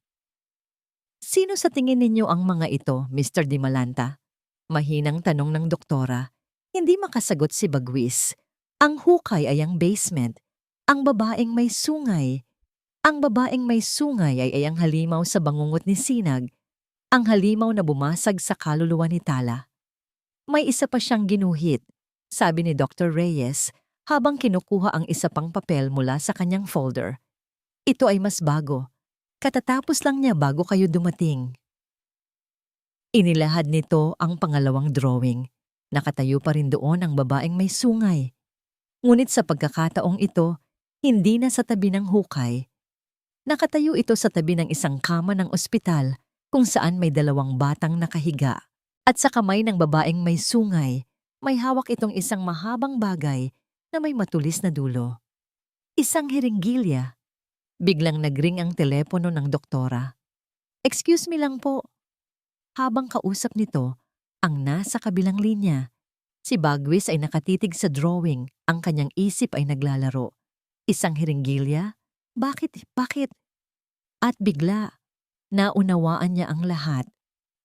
Sino sa tingin ninyo ang mga ito, Mr. Di Malanta? Mahinang tanong ng doktora. Hindi makasagot si Bagwis. Ang hukay ay ang basement. Ang babaeng may sungay. Ang babaeng may sungay ay ang halimaw sa bangungot ni Sinag. Ang halimaw na bumasag sa kaluluwa ni Tala. May isa pa siyang ginuhit, sabi ni Dr. Reyes habang kinukuha ang isa pang papel mula sa kanyang folder. Ito ay mas bago. Katatapos lang niya bago kayo dumating. Inilahad nito ang pangalawang drawing. Nakatayo pa rin doon ang babaeng may sungay. Ngunit sa pagkakataong ito, hindi na sa tabi ng hukay. Nakatayo ito sa tabi ng isang kama ng ospital kung saan may dalawang batang nakahiga. At sa kamay ng babaeng may sungay, may hawak itong isang mahabang bagay na may matulis na dulo. Isang hiringgilya. Biglang nagring ang telepono ng doktora. "Excuse me lang po." Habang kausap nito, ang nasa kabilang linya, si Bagwis ay nakatitig sa drawing, ang kanyang isip ay naglalaro. Isang hiringgilya? Bakit? Bakit? At bigla, naunawaan niya ang lahat.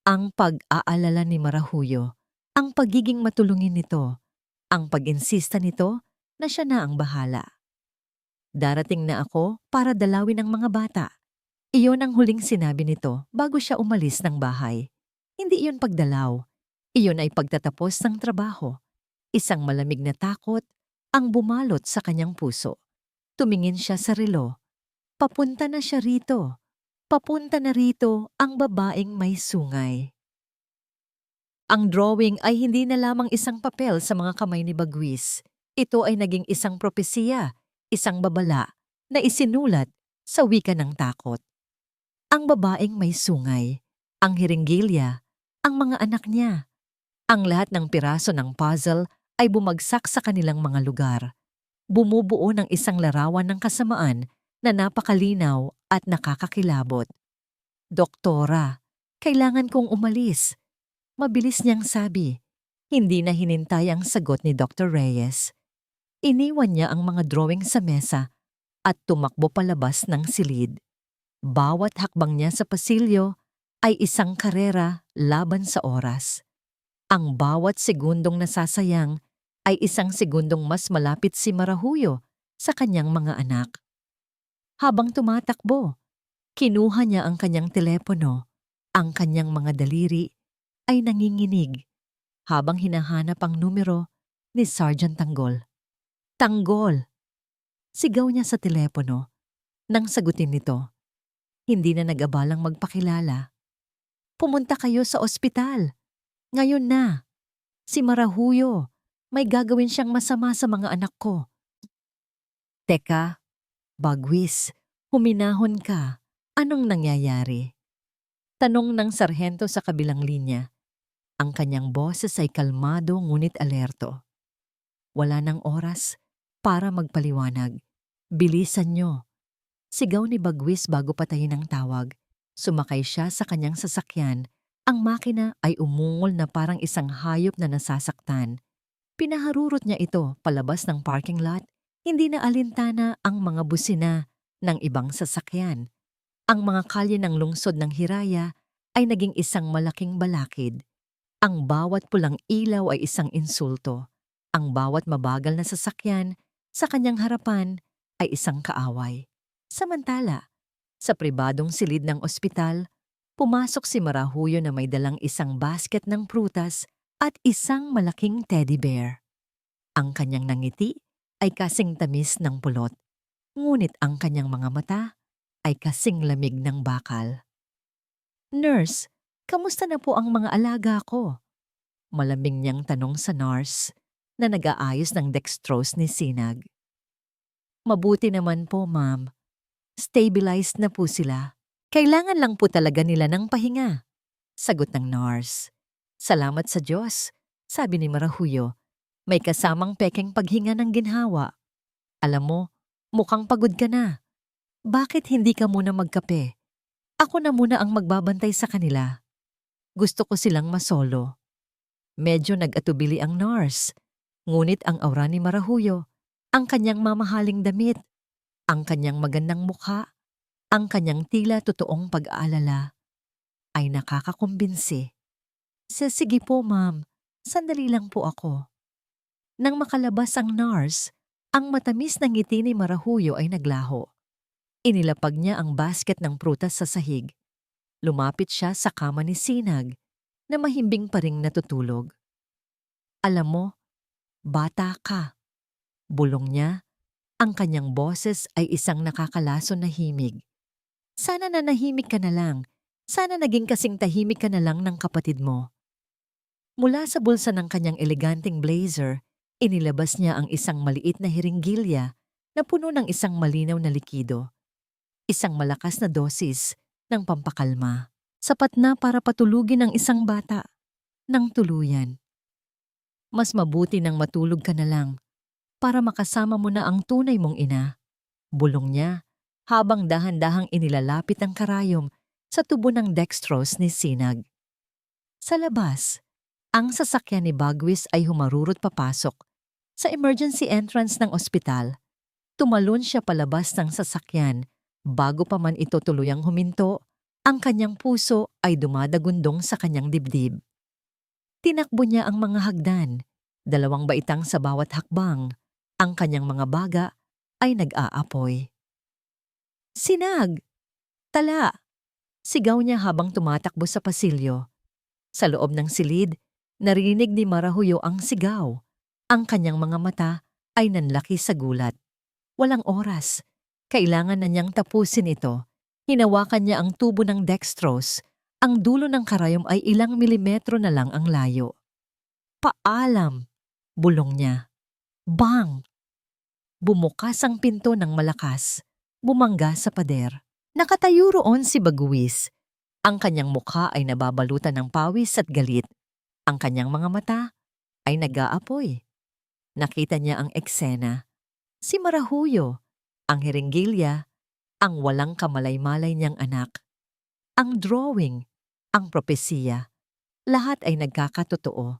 Ang pag-aalala ni Marahuyo, ang pagiging matulungin nito, ang pag-insista nito na siya na ang bahala. "Darating na ako para dalawin ang mga bata." Iyon ang huling sinabi nito bago siya umalis ng bahay. Hindi iyon pagdalaw. Iyon ay pagtatapos ng trabaho. Isang malamig na takot ang bumalot sa kanyang puso. Tumingin siya sa relo. Papunta na siya rito. Papunta na rito ang babaeng may sungay. Ang drawing ay hindi na lamang isang papel sa mga kamay ni Bagwis. Ito ay naging isang propesiya, isang babala na isinulat sa wika ng takot. Ang babaeng may sungay, ang hiringgilya, ang mga anak niya. Ang lahat ng piraso ng puzzle ay bumagsak sa kanilang mga lugar. Bumubuo ng isang larawan ng kasamaan na napakalinaw at nakakakilabot. "Doktora, kailangan kong umalis." Mabilis niyang sabi. Hindi na hinintay ang sagot ni Dr. Reyes. Iniwan niya ang mga drawing sa mesa at tumakbo palabas ng silid. Bawat hakbang niya sa pasilyo ay isang karera laban sa oras. Ang bawat segundong nasasayang ay isang segundong mas malapit si Marahuyo sa kanyang mga anak. Habang tumatakbo, kinuha niya ang kanyang telepono. Ang kanyang mga daliri ay nanginginig habang hinahanap ang numero ni Sergeant Tanggol. "Tanggol!" Sigaw niya sa telepono. Nang sagutin nito, hindi na nag-abalang magpakilala. "Pumunta kayo sa ospital. Ngayon na. Si Marahuyo, may gagawin siyang masama sa mga anak ko." "Teka, Bagwis, huminahon ka. Anong nangyayari?" Tanong ng sarhento sa kabilang linya. Ang kanyang boses ay kalmado ngunit alerto. "Wala nang oras para magpaliwanag. Bilisan niyo." Sigaw ni Bagwis bago patayin ang tawag. Sumakay siya sa kanyang sasakyan. Ang makina ay umungol na parang isang hayop na nasasaktan. Pinaharurot niya ito palabas ng parking lot. Hindi na alintana ang mga busina ng ibang sasakyan. Ang mga kalye ng lungsod ng Hiraya ay naging isang malaking balakid. Ang bawat pulang ilaw ay isang insulto. Ang bawat mabagal na sasakyan sa kanyang harapan ay isang kaaway. Samantala, sa pribadong silid ng ospital, pumasok si Marahuyo na may dalang isang basket ng prutas at isang malaking teddy bear. Ang kanyang nangiti ay kasing tamis ng pulot, ngunit ang kanyang mga mata ay kasing lamig ng bakal. "Nurse, kamusta na po ang mga alaga ko?" Malambing niyang tanong sa nurse na nag-aayos ng dextrose ni Sinag. "Mabuti naman po, ma'am. Stabilized na po sila. Kailangan lang po talaga nila ng pahinga," sagot ng nurse. "Salamat sa Diyos," sabi ni Marahuyo. "May kasamang pekeng paghinga ng ginhawa. Alam mo, mukhang pagod ka na. Bakit hindi ka muna magkape? Ako na muna ang magbabantay sa kanila. Gusto ko silang masolo." Medyo nag-atubili ang nurse, ngunit ang aura ni Marahuyo, ang kanyang mamahaling damit, ang kanyang magandang mukha, ang kanyang tila totoong pag-aalala, ay nakakakumbinsi. Sige po, ma'am. Sandali lang po ako." Nang makalabas ang nurse, ang matamis na ngiti ni Marahuyo ay naglaho. Inilapag niya ang basket ng prutas sa sahig. Lumapit siya sa kama ni Sinag na mahimbing pa ring natutulog. "Alam mo, bata ka." Bulong niya, ang kanyang boses ay isang nakakalason na himig. "Sana nanahimik ka na lang. Sana naging kasing tahimik ka na lang ng kapatid mo." Mula sa bulsa ng kanyang eleganteng blazer, inilabas niya ang isang maliit na hiringgilya na puno ng isang malinaw na likido. Isang malakas na dosis ng pampakalma. Sapat na para patulugin ang isang bata ng tuluyan. "Mas mabuti nang matulog ka na lang. para makasama mo na ang tunay mong ina. Bulong niya habang dahan-dahang inilalapit ang karayom sa tubo ng dextrose ni Sinag. Sa labas, ang sasakyan ni Bagwis ay humarurot papasok. Sa emergency entrance ng ospital, tumalon siya palabas ng sasakyan bago pa man ito tuluyang huminto, ang kanyang puso ay dumadagundong sa kanyang dibdib. Tinakbo niya ang mga hagdan, 2 baitang sa bawat hakbang. Ang kanyang mga baga ay nag-aapoy. Sinag! Tala! Sigaw niya habang tumatakbo sa pasilyo. Sa loob ng silid, narinig ni Marahuyo ang sigaw. Ang kanyang mga mata ay nanlaki sa gulat. Walang oras. Kailangan na niyang tapusin ito. Hinawakan niya ang tubo ng dextrose. Ang dulo ng karayom ay ilang milimetro na lang ang layo. Paalam! Bulong niya. Bang! Bumukas ang pinto ng malakas. Bumangga sa pader. Nakatayo roon si Bagwis. Ang kanyang mukha ay nababalutan ng pawis at galit. Ang kanyang mga mata ay nag-aapoy. Nakita niya ang eksena. Si Marahuyo, ang hiringgilya, ang walang kamalay-malay niyang anak. Ang drawing, ang propesiya, lahat ay nagkakatotoo.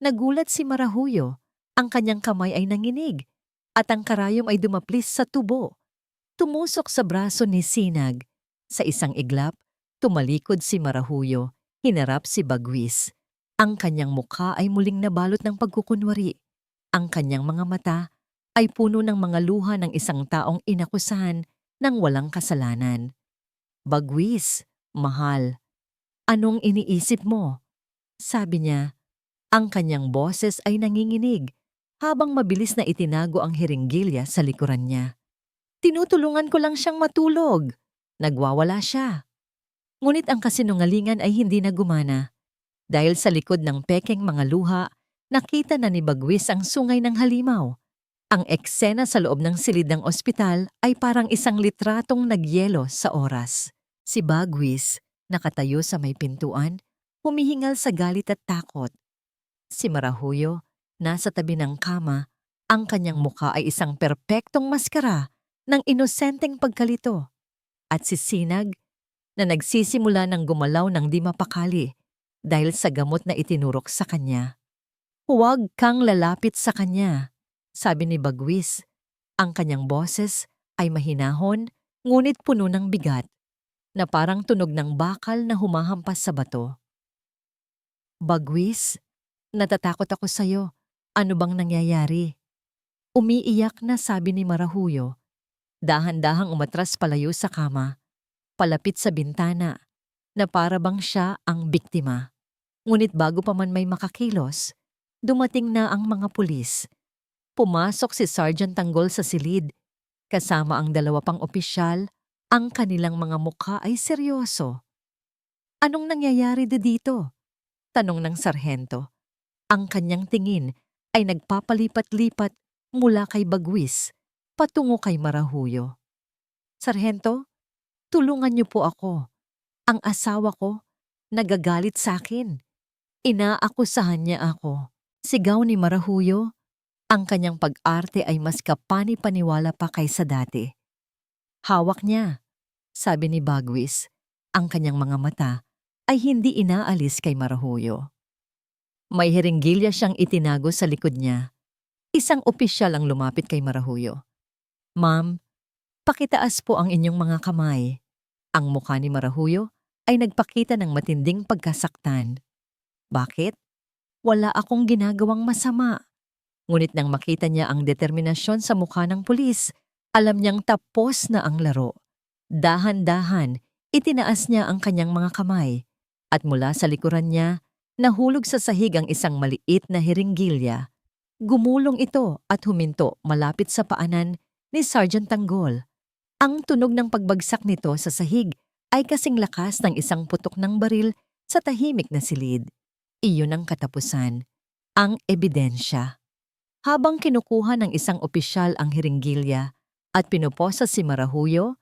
Nagulat si Marahuyo, ang kanyang kamay ay nanginig, at ang karayom ay dumaplis sa tubo. Tumusok sa braso ni Sinag. Sa isang iglap, tumalikod si Marahuyo, hinarap si Bagwis. Ang kanyang mukha ay muling nabalot ng pagkukunwari. Ang kanyang mga mata ay puno ng mga luha ng isang taong inakusahan ng walang kasalanan. Bagwis, mahal, anong iniisip mo? Sabi niya. Ang kanyang boses ay nanginginig habang mabilis na itinago ang hiringgilya sa likuran niya. Tinutulungan ko lang siyang matulog. Nagwawala siya. Ngunit ang kasinungalingan ay hindi na gumana. Dahil sa likod ng pekeng mga luha, nakita na ni Bagwis ang sungay ng halimaw. Ang eksena sa loob ng silid ng ospital ay parang isang litratong nagyelo sa oras. Si Bagwis, nakatayo sa may pintuan, humihingal sa galit at takot. Si Marahuyo, nasa tabi ng kama, ang kanyang mukha ay isang perpektong maskara ng inosenteng pagkalito. At si Sinag, na nagsisimula ng gumalaw ng di mapakali dahil sa gamot na itinurok sa kanya. Huwag kang lalapit sa kanya, sabi ni Bagwis. Ang kanyang boses ay mahinahon ngunit puno ng bigat, na parang tunog ng bakal na humahampas sa bato. Bagwis, natatakot ako sa'yo. Ano bang nangyayari? Umiiyak na sabi ni Marahuyo. Dahan-dahang umatras palayo sa kama, palapit sa bintana, na para bang siya ang biktima. Ngunit bago pa man may makakilos, dumating na ang mga pulis. Pumasok si Sergeant Tanggol sa silid. Kasama ang 2 pang opisyal, ang kanilang mga mukha ay seryoso. Anong nangyayari dito? Tanong ng sarhento. Ang kanyang tingin ay nagpapalipat-lipat mula kay Bagwis patungo kay Marahuyo. Sarhento, tulungan niyo po ako. Ang asawa ko nagagalit sa akin. Inaakusahan niya ako. Sigaw ni Marahuyo. Ang kanyang pag-arte ay mas kapani-paniwala pa kaysa dati. Hawak niya, sabi ni Bagwis. Ang kanyang mga mata ay hindi inaalis kay Marahuyo. May hiringgilya siyang itinago sa likod niya. Isang opisyal ang lumapit kay Marahuyo. Ma'am, pakitaas po ang inyong mga kamay. Ang mukha ni Marahuyo ay nagpakita ng matinding pagkasaktan. Bakit? Wala akong ginagawang masama. Ngunit nang makita niya ang determinasyon sa mukha ng pulis, alam niyang tapos na ang laro. Dahan-dahan, itinaas niya ang kanyang mga kamay, at mula sa likuran niya, nahulog sa sahig ang isang maliit na hiringgilya. Gumulong ito at huminto malapit sa paanan ni Sergeant Tanggol. Ang tunog ng pagbagsak nito sa sahig ay kasing lakas ng isang putok ng baril sa tahimik na silid. Iyon ang katapusan, ang ebidensya. Habang kinukuha ng isang opisyal ang hiringgilya at pinuposa si Marahuyo,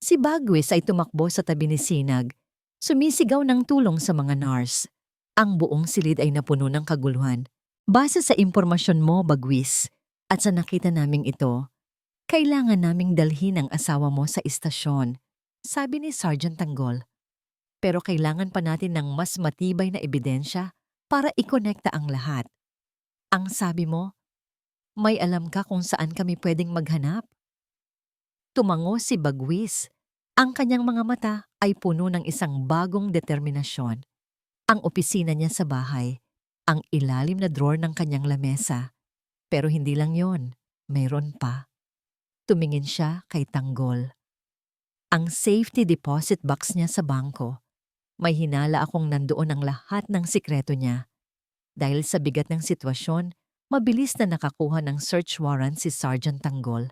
si Bagwis ay tumakbo sa tabi ni Sinag, sumisigaw ng tulong sa mga nurse. Ang buong silid ay napuno ng kaguluhan. Base sa impormasyon mo, Bagwis, At sa nakita naming ito, kailangan naming dalhin ang asawa mo sa istasyon, sabi ni Sergeant Tanggol. Pero kailangan pa natin ng mas matibay na ebidensya para ikonekta ang lahat. Ang sabi mo, may alam ka kung saan kami pwedeng maghanap? Tumango si Bagwis. Ang kanyang mga mata ay puno ng isang bagong determinasyon. Ang opisina niya sa bahay, ang ilalim na drawer ng kanyang lamesa. Pero hindi lang yon, mayroon pa. Tumingin siya kay Tanggol. Ang safety deposit box niya sa bangko. May hinala akong nandoon ang lahat ng sikreto niya. Dahil sa bigat ng sitwasyon, mabilis na nakakuha ng search warrant si Sergeant Tanggol,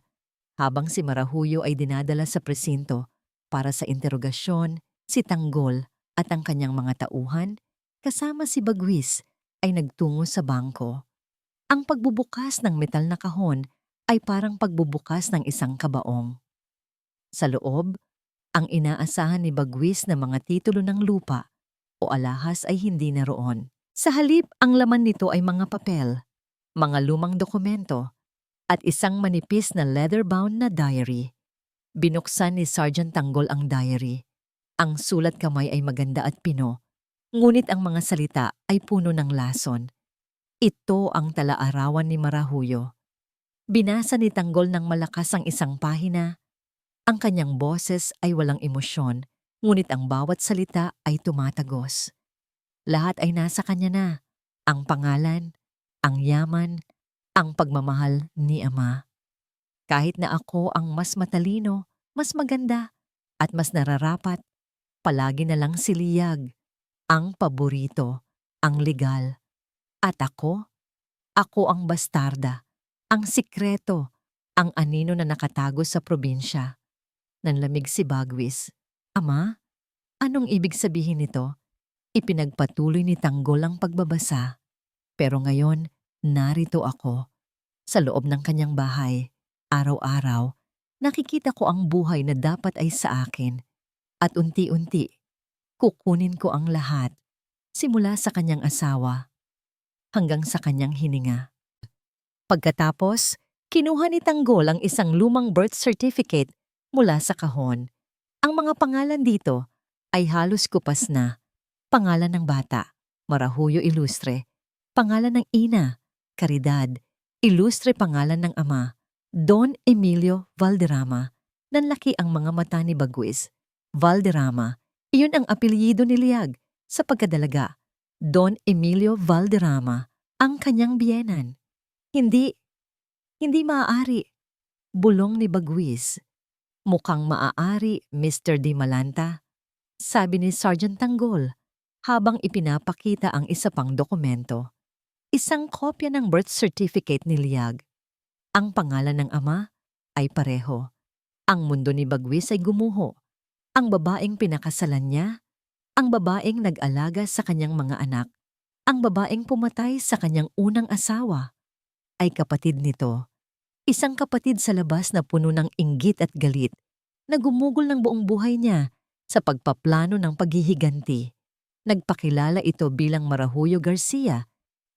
habang si Marahuyo ay dinadala sa presinto para sa interogasyon. Si Tanggol at ang kanyang mga tauhan, kasama si Bagwis, ay nagtungo sa bangko. Ang pagbubukas ng metal na kahon ay parang pagbubukas ng isang kabaong. Sa loob, ang inaasahan ni Bagwis na mga titulo ng lupa o alahas ay hindi naroon. Sa halip, ang laman nito ay mga papel, mga lumang dokumento, at isang manipis na leather-bound na diary. Binuksan ni Sergeant Tanggol ang diary. Ang sulat kamay ay maganda at pino, ngunit ang mga salita ay puno ng lason. Ito ang tala-arawan ni Marahuyo. Binasa ni Tanggol ng malakas ang isang pahina. Ang kanyang boses ay walang emosyon, ngunit ang bawat salita ay tumatagos. Lahat ay nasa kanya na. Ang pangalan, ang yaman, ang pagmamahal ni Ama. Kahit na ako ang mas matalino, mas maganda, at mas nararapat, palagi na lang si Liyag, ang paborito, ang legal. At ako ang bastarda, ang sikreto, ang anino na nakatago sa probinsya. Nanlamig si Bagwis. Ama, anong ibig sabihin nito? Ipinagpatuloy ni Tanggol ang pagbabasa. Pero ngayon, narito ako. Sa loob ng kanyang bahay, araw-araw, nakikita ko ang buhay na dapat ay sa akin. At unti-unti, kukunin ko ang lahat, simula sa kanyang asawa, hanggang sa kanyang hininga. Pagkatapos, kinuha ni Tanggol ang isang lumang birth certificate mula sa kahon. Ang mga pangalan dito ay halos kupas na. Pangalan ng bata, Marahuyo Ilustre. Pangalan ng ina, Caridad. Ilustre pangalan ng ama, Don Emilio Valderrama. Nanlaki ang mga mata ni Bagwis. Valderrama, iyon ang apelyido ni Liyag sa pagkadalaga. Don Emilio Valderrama, ang kanyang biyenan. Hindi maaari. Bulong ni Bagwis. Mukhang maaari, Mr. Di Malanta, sabi ni Sergeant Tanggol habang ipinapakita ang isa pang dokumento. Isang kopya ng birth certificate ni Liyag. Ang pangalan ng ama ay pareho. Ang mundo ni Bagwis ay gumuho. Ang babaeng pinakasalan niya, ang babaeng nag-alaga sa kanyang mga anak, ang babaeng pumatay sa kanyang unang asawa, ay kapatid nito. Isang kapatid sa labas na puno ng inggit at galit, na gumugol ng buong buhay niya sa pagpaplano ng paghihiganti. Nagpakilala ito bilang Marahuyo Garcia,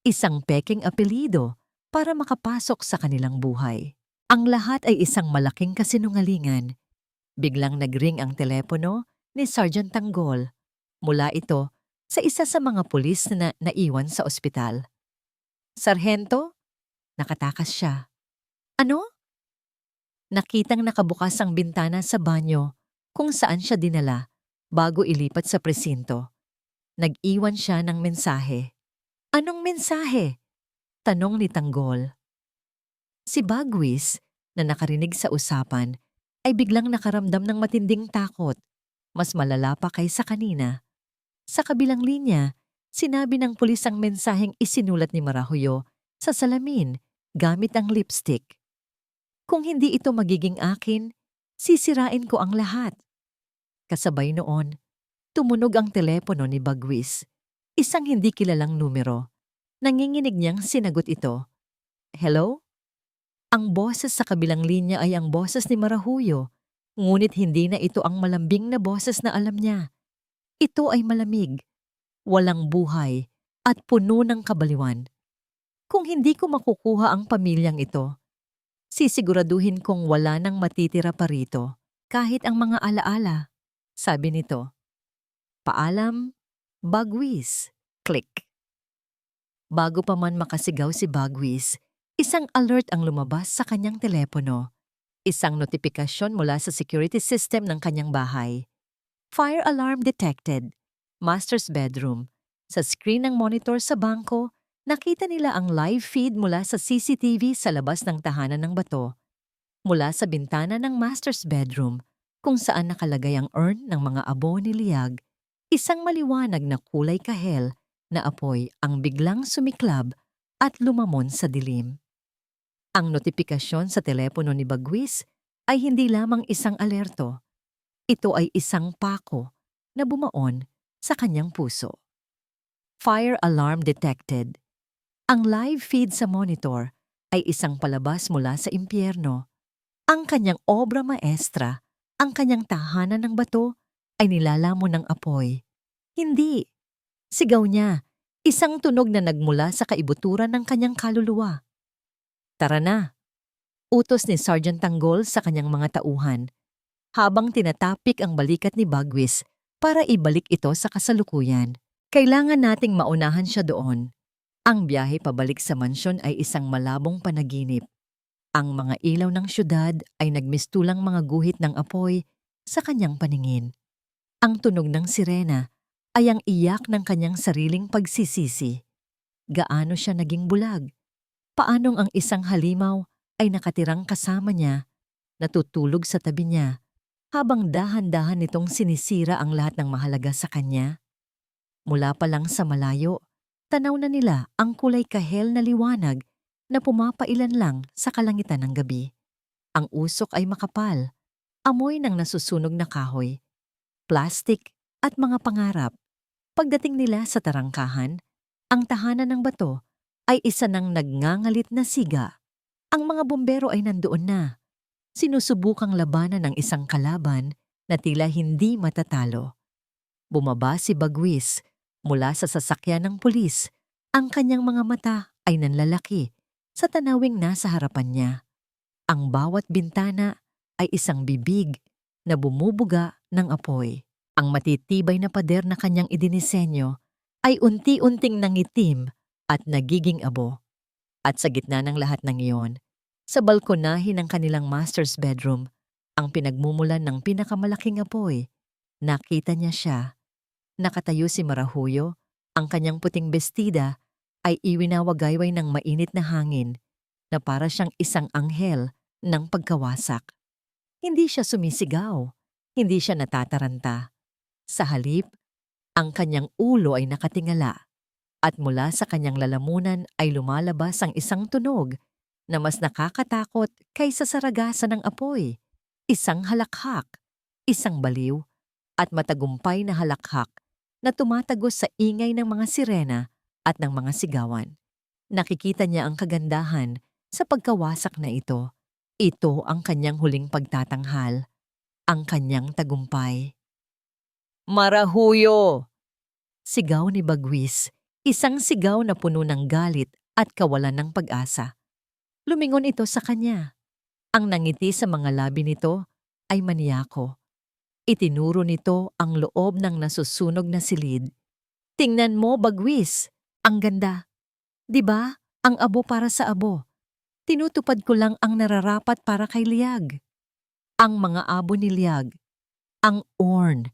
isang pekeng apelido para makapasok sa kanilang buhay. Ang lahat ay isang malaking kasinungalingan. Biglang nagring ang telepono ni Sergeant Tanggol. Mula ito sa isa sa mga pulis na naiwan sa ospital. Sarhento? Nakatakas siya. Ano? Nakitang nakabukas ang bintana sa banyo kung saan siya dinala bago ilipat sa presinto. Nag-iwan siya ng mensahe. Anong mensahe? Tanong ni Tanggol. Si Bagwis, na nakarinig sa usapan, ay biglang nakaramdam ng matinding takot, mas malala pa kaysa kanina. Sa kabilang linya, sinabi ng pulis ang mensaheng isinulat ni Marahuyo sa salamin gamit ang lipstick. Kung hindi ito magiging akin, sisirain ko ang lahat. Kasabay noon, tumunog ang telepono ni Bagwis. Isang hindi kilalang numero. Nanginginig niyang sinagot ito. Hello? Ang boses sa kabilang linya ay ang boses ni Marahuyo, ngunit hindi na ito ang malambing na boses na alam niya. Ito ay malamig, walang buhay, at puno ng kabaliwan. Kung hindi ko makukuha ang pamilyang ito, Sisiguraduhin kong wala nang matitira pa rito, kahit ang mga alaala. Sabi nito, paalam, Bagwis. Click. Bago pa man makasigaw si Bagwis, isang alert ang lumabas sa kanyang telepono. Isang notifikasyon mula sa security system ng kanyang bahay. Fire alarm detected. Master's bedroom. Sa screen ng monitor sa bangko, nakita nila ang live feed mula sa CCTV sa labas ng tahanan ng bato. Mula sa bintana ng master's bedroom, kung saan nakalagay ang urn ng mga abo ni Liag, isang maliwanag na kulay kahel na apoy ang biglang sumiklab at lumamon sa dilim. Ang notifikasyon sa telepono ni Bagwis ay hindi lamang isang alerto. Ito ay isang pako na bumaon sa kanyang puso. Fire alarm detected. Ang live feed sa monitor ay isang palabas mula sa impyerno. Ang kanyang obra maestra, ang kanyang tahanan ng bato, ay nilalamon ng apoy. Hindi. Sigaw niya, isang tunog na nagmula sa kaibuturan ng kanyang kaluluwa. Tara na. Utos ni Sergeant Tanggol sa kanyang mga tauhan, habang tinatapik ang balikat ni Bagwis para ibalik ito sa kasalukuyan. Kailangan nating maunahan siya doon. Ang biyahe pabalik sa mansyon ay isang malabong panaginip. Ang mga ilaw ng syudad ay nagmistulang mga guhit ng apoy sa kanyang paningin. Ang tunog ng sirena ay ang iyak ng kanyang sariling pagsisisi. Gaano siya naging bulag? Paanong ang isang halimaw ay nakatirang kasama niya, natutulog sa tabi niya, habang dahan-dahan nitong sinisira ang lahat ng mahalaga sa kanya? Mula pa lang sa malayo, tanaw na nila ang kulay kahel na liwanag na pumapailan lang sa kalangitan ng gabi. Ang usok ay makapal, amoy ng nasusunog na kahoy, plastik at mga pangarap. Pagdating nila sa tarangkahan, ang tahanan ng bato ay isa ng nagngangalit na siga. Ang mga bumbero ay nandoon na. Sinusubukang labanan ng isang kalaban na tila hindi matatalo. Bumaba si Bagwis mula sa sasakyan ng pulis. Ang kanyang mga mata ay nanlalaki sa tanawing nasa harapan niya. Ang bawat bintana ay isang bibig na bumubuga ng apoy. Ang matitibay na pader na kanyang idinisenyo ay unti-unting nangitim at nagiging abo. At sa gitna ng lahat ng iyon, sa balkonahe ng kanilang master's bedroom, ang pinagmumulan ng pinakamalaking apoy, nakita niya siya. Nakatayo si Marahuyo, ang kanyang puting bestida ay iwinawagayway ng mainit na hangin na para siyang isang anghel ng pagkawasak. Hindi siya sumisigaw, hindi siya natataranta. Sa halip, ang kanyang ulo ay nakatingala at mula sa kanyang lalamunan ay lumalabas ang isang tunog na mas nakakatakot kaysa sa ragasan ng apoy. Isang halakhak, isang baliw, at matagumpay na halakhak na tumatagos sa ingay ng mga sirena at ng mga sigawan. Nakikita niya ang kagandahan sa pagkawasak na ito. Ito ang kanyang huling pagtatanghal, ang kanyang tagumpay. Marahuyo! Sigaw ni Bagwis, isang sigaw na puno ng galit at kawalan ng pag-asa. Lumingon ito sa kanya. Ang nangiti sa mga labi nito ay maniyako. Itinuro nito ang loob ng nasusunog na silid. Tingnan mo, Bagwis, ang ganda. 'Di ba? Ang abo para sa abo. Tinutupad ko lang ang nararapat para kay Liag. Ang mga abo ni Liag, ang urn,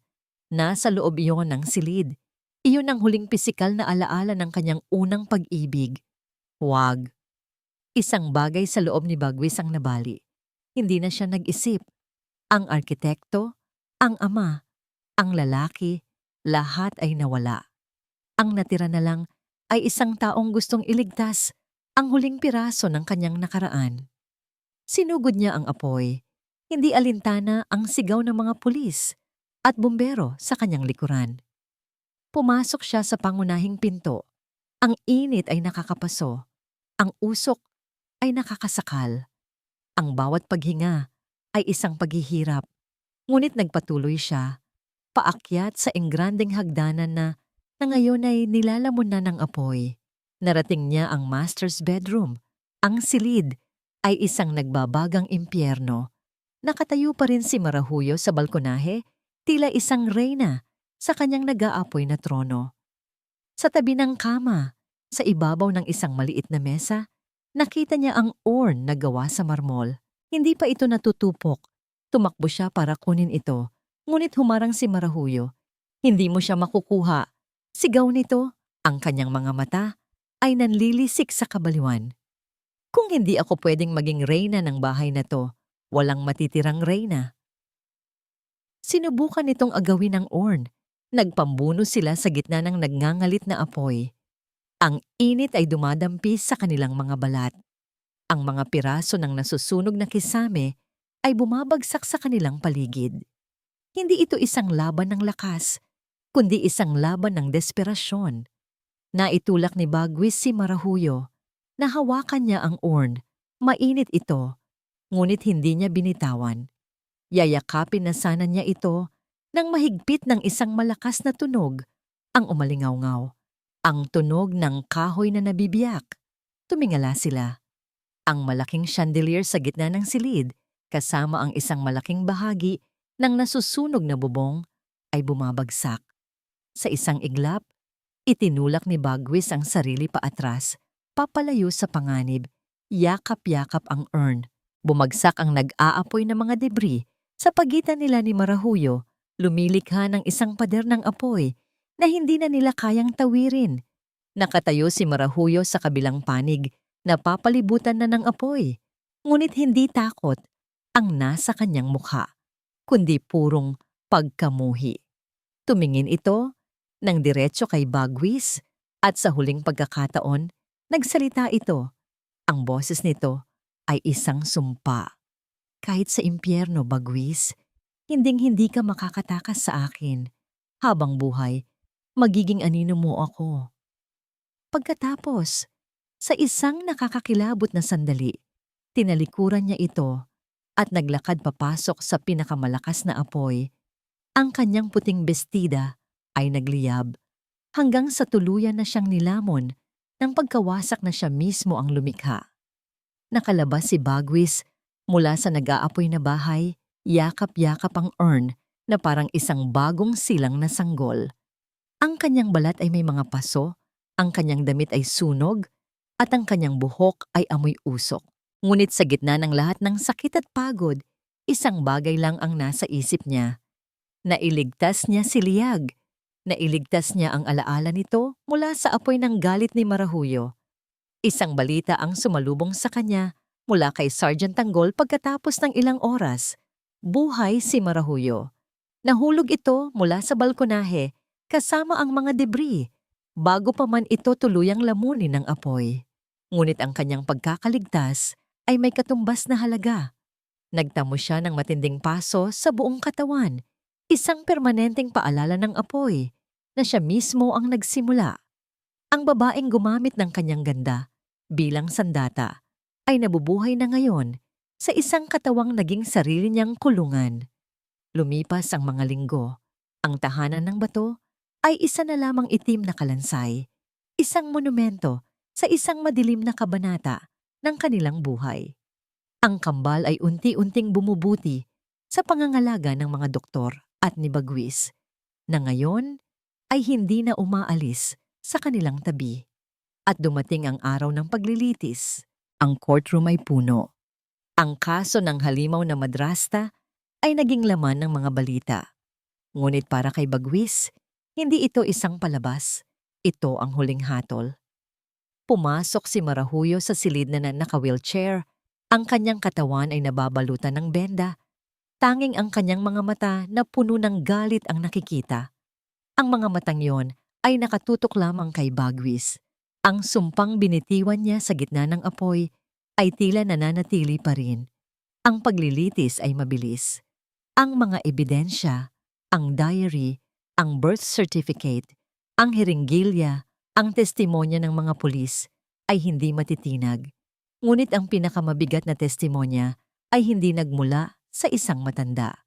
nasa loob iyon ng silid. Iyon ang huling pisikal na alaala ng kanyang unang pag-ibig. Huwag. Isang bagay sa loob ni Bagwis ang nabali. Hindi na siya nag-isip. Ang arkitekto, ang ama, ang lalaki, lahat ay nawala. Ang natira na lang ay isang taong gustong iligtas ang huling piraso ng kanyang nakaraan. Sinugod niya ang apoy. Hindi alintana ang sigaw ng mga pulis at bumbero sa kanyang likuran. Pumasok siya sa pangunahing pinto. Ang init ay nakakapaso. Ang usok ay nakakasakal. Ang bawat paghinga ay isang paghihirap. Ngunit nagpatuloy siya, paakyat sa engrandeng hagdanan na ngayon ay nilalamon na ng apoy. Narating niya ang master's bedroom, ang silid, ay isang nagbabagang impyerno. Nakatayo pa rin si Marahuyo sa balkonahe, tila isang reyna sa kanyang nag-aapoy na trono. Sa tabi ng kama, sa ibabaw ng isang maliit na mesa, nakita niya ang urn na gawa sa marmol. Hindi pa ito natutupok. Tumakbo siya para kunin ito, ngunit humarang si Marahuyo. Hindi mo siya makukuha. Sigaw nito, ang kanyang mga mata ay nanlilisik sa kabaliwan. Kung hindi ako pwedeng maging reyna ng bahay na to, walang matitirang reyna. Sinubukan nitong agawin ang urn. Nagpambuno sila sa gitna ng nagngangalit na apoy. Ang init ay dumadampis sa kanilang mga balat. Ang mga piraso ng nasusunog na kisame ay bumabagsak sa kanilang paligid. Hindi ito isang laban ng lakas, kundi isang laban ng desperasyon. Naitulak ni Bagwis si Marahuyo. Nahawakan niya ang urn. Mainit ito, ngunit hindi niya binitawan. Yayakapin na sana niya ito nang mahigpit ng isang malakas na tunog ang umalingaw-ngaw. Ang tunog ng kahoy na nabibiyak. Tumingala sila. Ang malaking chandelier sa gitna ng silid, kasama ang isang malaking bahagi ng nasusunog na bubong, ay bumabagsak. Sa isang iglap, itinulak ni Bagwis ang sarili paatras, papalayo sa panganib, yakap-yakap ang urn. Bumagsak ang nag-aapoy na mga debris. Sa pagitan nila ni Marahuyo, lumilikha ng isang pader ng apoy na hindi na nila kayang tawirin. Nakatayo si Marahuyo sa kabilang panig, napapalibutan na ng apoy. Ngunit hindi takot ang nasa kanyang mukha, kundi purong pagkamuhi. Tumingin ito ng diretso kay Bagwis at sa huling pagkakataon, nagsalita ito. Ang boses nito ay isang sumpa. Kahit sa impyerno, Bagwis, hinding-hindi ka makakatakas sa akin. Habang buhay, magiging anino mo ako. Pagkatapos, sa isang nakakakilabot na sandali, tinalikuran niya ito at naglakad papasok sa pinakamalakas na apoy. Ang kanyang puting bestida ay nagliyab hanggang sa tuluyan na siyang nilamon nang pagkawasak na siya mismo ang lumikha. Nakalabas si Bagwis mula sa nag-aapoy na bahay, yakap-yakap ang urn na parang isang bagong silang na sanggol. Ang kanyang balat ay may mga paso, ang kanyang damit ay sunog, at ang kanyang buhok ay amoy usok. Ngunit sa gitna ng lahat ng sakit at pagod, isang bagay lang ang nasa isip niya. Nailigtas niya si Liag. Nailigtas niya ang alaala nito mula sa apoy ng galit ni Marahuyo. Isang balita ang sumalubong sa kanya mula kay Sergeant Tanggol pagkatapos ng ilang oras. Buhay si Marahuyo. Nahulog ito mula sa balkonahe kasama ang mga debris bago pa man ito tuluyang lamunin ng apoy. Ngunit ang kanyang pagkakaligtas ay may katumbas na halaga. Nagtamo siya ng matinding paso sa buong katawan, isang permanenteng paalala ng apoy na siya mismo ang nagsimula. Ang babaeng gumamit ng kanyang ganda bilang sandata ay nabubuhay na ngayon sa isang katawang naging sarili niyang kulungan. Lumipas ang mga linggo. Ang tahanan ng bato ay isa na lamang itim na kalansay, isang monumento sa isang madilim na kabanata ng kanilang buhay. Ang kambal ay unti-unting bumubuti sa pangangalaga ng mga doktor at ni Bagwis, na ngayon ay hindi na umaalis sa kanilang tabi. At dumating ang araw ng paglilitis. Ang courtroom ay puno. Ang kaso ng halimaw na madrasta ay naging laman ng mga balita. Ngunit para kay Bagwis, hindi ito isang palabas. Ito ang huling hatol. Pumasok si Marahuyo sa silid na naka-wheelchair. Ang kanyang katawan ay nababalutan ng benda. Tanging ang kanyang mga mata na puno ng galit ang nakikita. Ang mga matang yon ay nakatutok lamang kay Bagwis. Ang sumpang binitiwan niya sa gitna ng apoy ay tila nananatili pa rin. Ang paglilitis ay mabilis. Ang mga ebidensya, ang diary, ang birth certificate, ang hiringgilya, ang testimonya ng mga pulis ay hindi matitinag. Ngunit ang pinakamabigat na testimonya ay hindi nagmula sa isang matanda.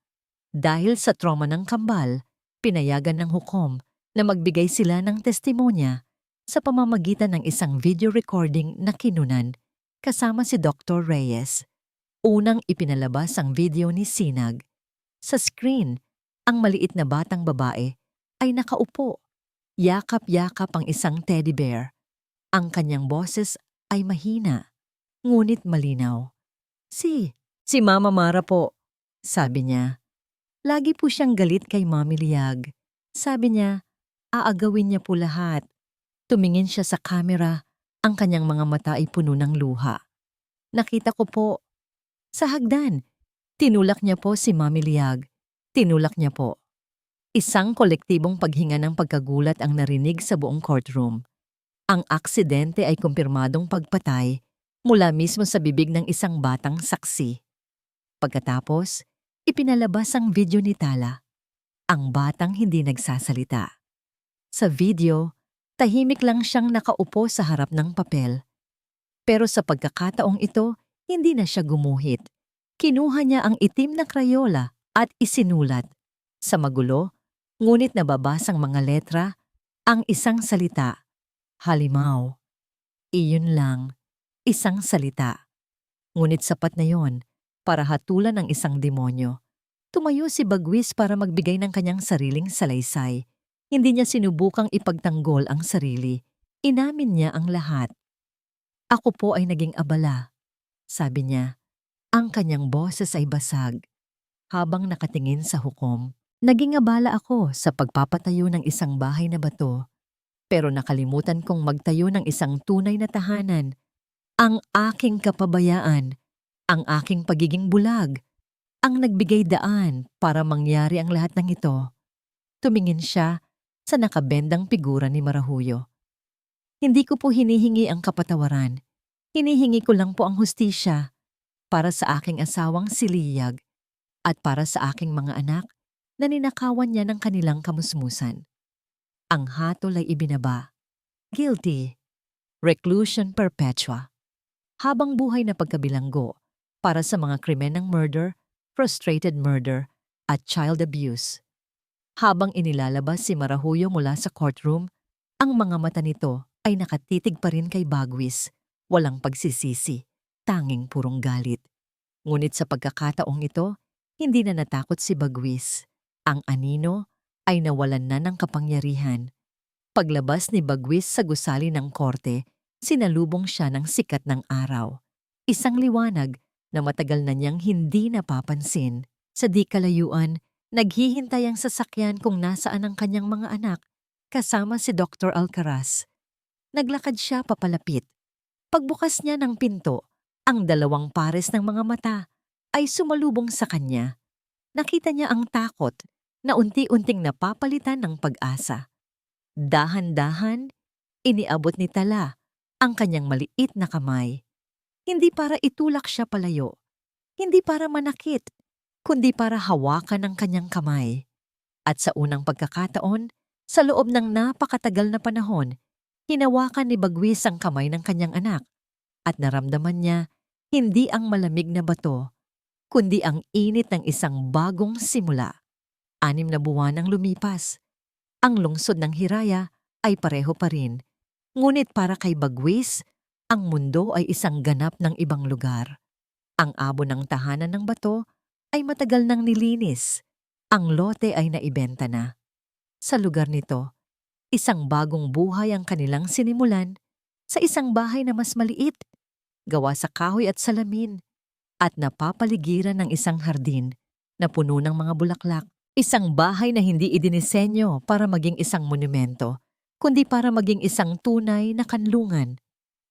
Dahil sa trauma ng kambal, pinayagan ng hukom na magbigay sila ng testimonya sa pamamagitan ng isang video recording na kinunan kasama si Dr. Reyes. Unang ipinalabas ang video ni Sinag. Sa screen, ang maliit na batang babae ay nakaupo. Yakap-yakap ang isang teddy bear. Ang kanyang boses ay mahina, ngunit malinaw. Si Mama Mara po, sabi niya. Lagi po siyang galit kay Mami Liag. Sabi niya, aagawin niya po lahat. Tumingin siya sa kamera, ang kanyang mga mata ay puno ng luha. Nakita ko po. Sa hagdan, tinulak niya po si Mami Liag. Tinulak niya po. Isang kolektibong paghinga ng pagkagulat ang narinig sa buong courtroom. Ang aksidente ay kumpirmadong pagpatay mula mismo sa bibig ng isang batang saksi. Pagkatapos, ipinalabas ang video ni Tala. Ang batang hindi nagsasalita. Sa video, tahimik lang siyang nakaupo sa harap ng papel. Pero sa pagkakataong ito, hindi na siya gumuhit. Kinuha niya ang itim na krayola at isinulat. Sa magulo, ngunit nababasang mga letra, ang isang salita. Halimaw. Iyon lang, isang salita. Ngunit sapat na yon para hatulan ng isang demonyo. Tumayo si Bagwis para magbigay ng kanyang sariling salaysay. Hindi niya sinubukang ipagtanggol ang sarili. Inamin niya ang lahat. Ako po ay naging abala, sabi niya. Ang kanyang boses ay basag. Habang nakatingin sa hukom, naging abala ako sa pagpapatayo ng isang bahay na bato. Pero nakalimutan kong magtayo ng isang tunay na tahanan. Ang aking kapabayaan, ang aking pagiging bulag, ang nagbigay daan para mangyari ang lahat ng ito. Tumingin siya sa nakabendang figura ni Marahuyo. Hindi ko po hinihingi ang kapatawaran. Hinihingi ko lang po ang hustisya para sa aking asawang si Liag at para sa aking mga anak na ninakawan niya ng kanilang kamusmusan. Ang hatol ay ibinaba. Guilty. Reclusion perpetua. Habang buhay na pagkabilanggo para sa mga krimen ng murder, frustrated murder, at child abuse. Habang inilalabas si Marahuyo mula sa courtroom, ang mga mata nito ay nakatitig pa rin kay Bagwis. Walang pagsisisi, tanging purong galit. Ngunit sa pagkakataong ito, hindi na natakot si Bagwis. Ang anino ay nawalan na ng kapangyarihan. Paglabas ni Bagwis sa gusali ng korte, sinalubong siya ng sikat ng araw. Isang liwanag na matagal na niyang hindi napapansin. Sa di kalayuan, naghihintay ang sasakyan kung nasaan ang kanyang mga anak, kasama si Dr. Alcaraz. Naglakad siya papalapit. Pagbukas niya ng pinto, ang dalawang pares ng mga mata ay sumalubong sa kanya. Nakita niya ang takot na unti-unting napapalitan ng pag-asa. Dahan-dahan, iniabot ni Tala ang kanyang maliit na kamay. Hindi para itulak siya palayo, hindi para manakit, kundi para hawakan ang kanyang kamay. At sa unang pagkakataon, sa loob ng napakatagal na panahon, hinawakan ni Bagwis ang kamay ng kanyang anak at naramdaman niya hindi ang malamig na bato, kundi ang init ng isang bagong simula. 6 na buwan ang lumipas. Ang lungsod ng Hiraya ay pareho pa rin. Ngunit para kay Bagwis, ang mundo ay isang ganap ng ibang lugar. Ang abo ng tahanan ng bato ay matagal nang nilinis. Ang lote ay naibenta na. Sa lugar nito, isang bagong buhay ang kanilang sinimulan sa isang bahay na mas maliit, gawa sa kahoy at salamin, at napapaligiran ng isang hardin na puno ng mga bulaklak. Isang bahay na hindi idinisenyo para maging isang monumento, kundi para maging isang tunay na kanlungan.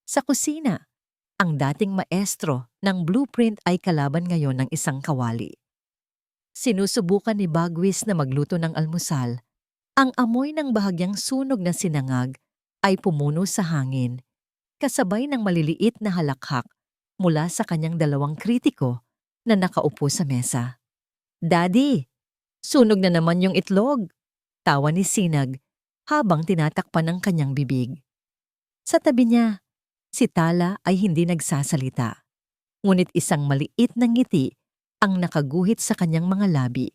Sa kusina, ang dating maestro ng blueprint ay kalaban ngayon ng isang kawali. Sinusubukan ni Bagwis na magluto ng almusal. Ang amoy ng bahagyang sunog na sinangag ay pumuno sa hangin, kasabay ng maliliit na halakhak mula sa kanyang 2 kritiko na nakaupo sa mesa. "Daddy, sunog na naman yung itlog," tawa ni Sinag habang tinatakpan ang kanyang bibig. Sa tabi niya, si Tala ay hindi nagsasalita. Ngunit isang maliit na ngiti ang nakaguhit sa kanyang mga labi.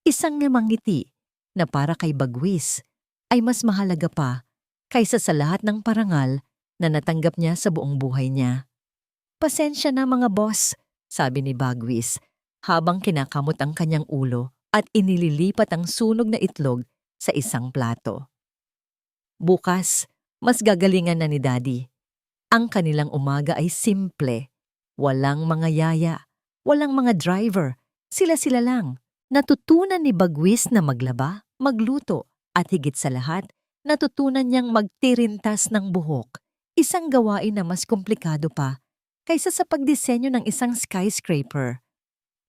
Isang ngamang ngiti na para kay Bagwis ay mas mahalaga pa kaysa sa lahat ng parangal na natanggap niya sa buong buhay niya. Pasensya na mga boss, sabi ni Bagwis habang kinakamot ang kanyang ulo at inililipat ang sunog na itlog sa isang plato. Bukas, mas gagalingan na ni Daddy. Ang kanilang umaga ay simple. Walang mga yaya, walang mga driver, sila-sila lang. Natutunan ni Bagwis na maglaba, magluto, at higit sa lahat, natutunan niyang magtirintas ng buhok. Isang gawain na mas komplikado pa kaysa sa pagdisenyo ng isang skyscraper.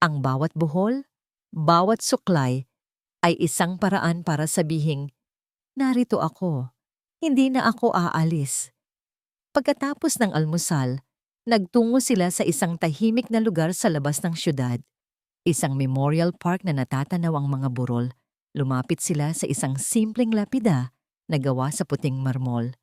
Ang bawat buhol, bawat suklay, ay isang paraan para sabihing, narito ako, hindi na ako aalis. Pagkatapos ng almusal, nagtungo sila sa isang tahimik na lugar sa labas ng syudad. Isang memorial park na natatanaw ang mga burol. Lumapit sila sa isang simpleng lapida na gawa sa puting marmol.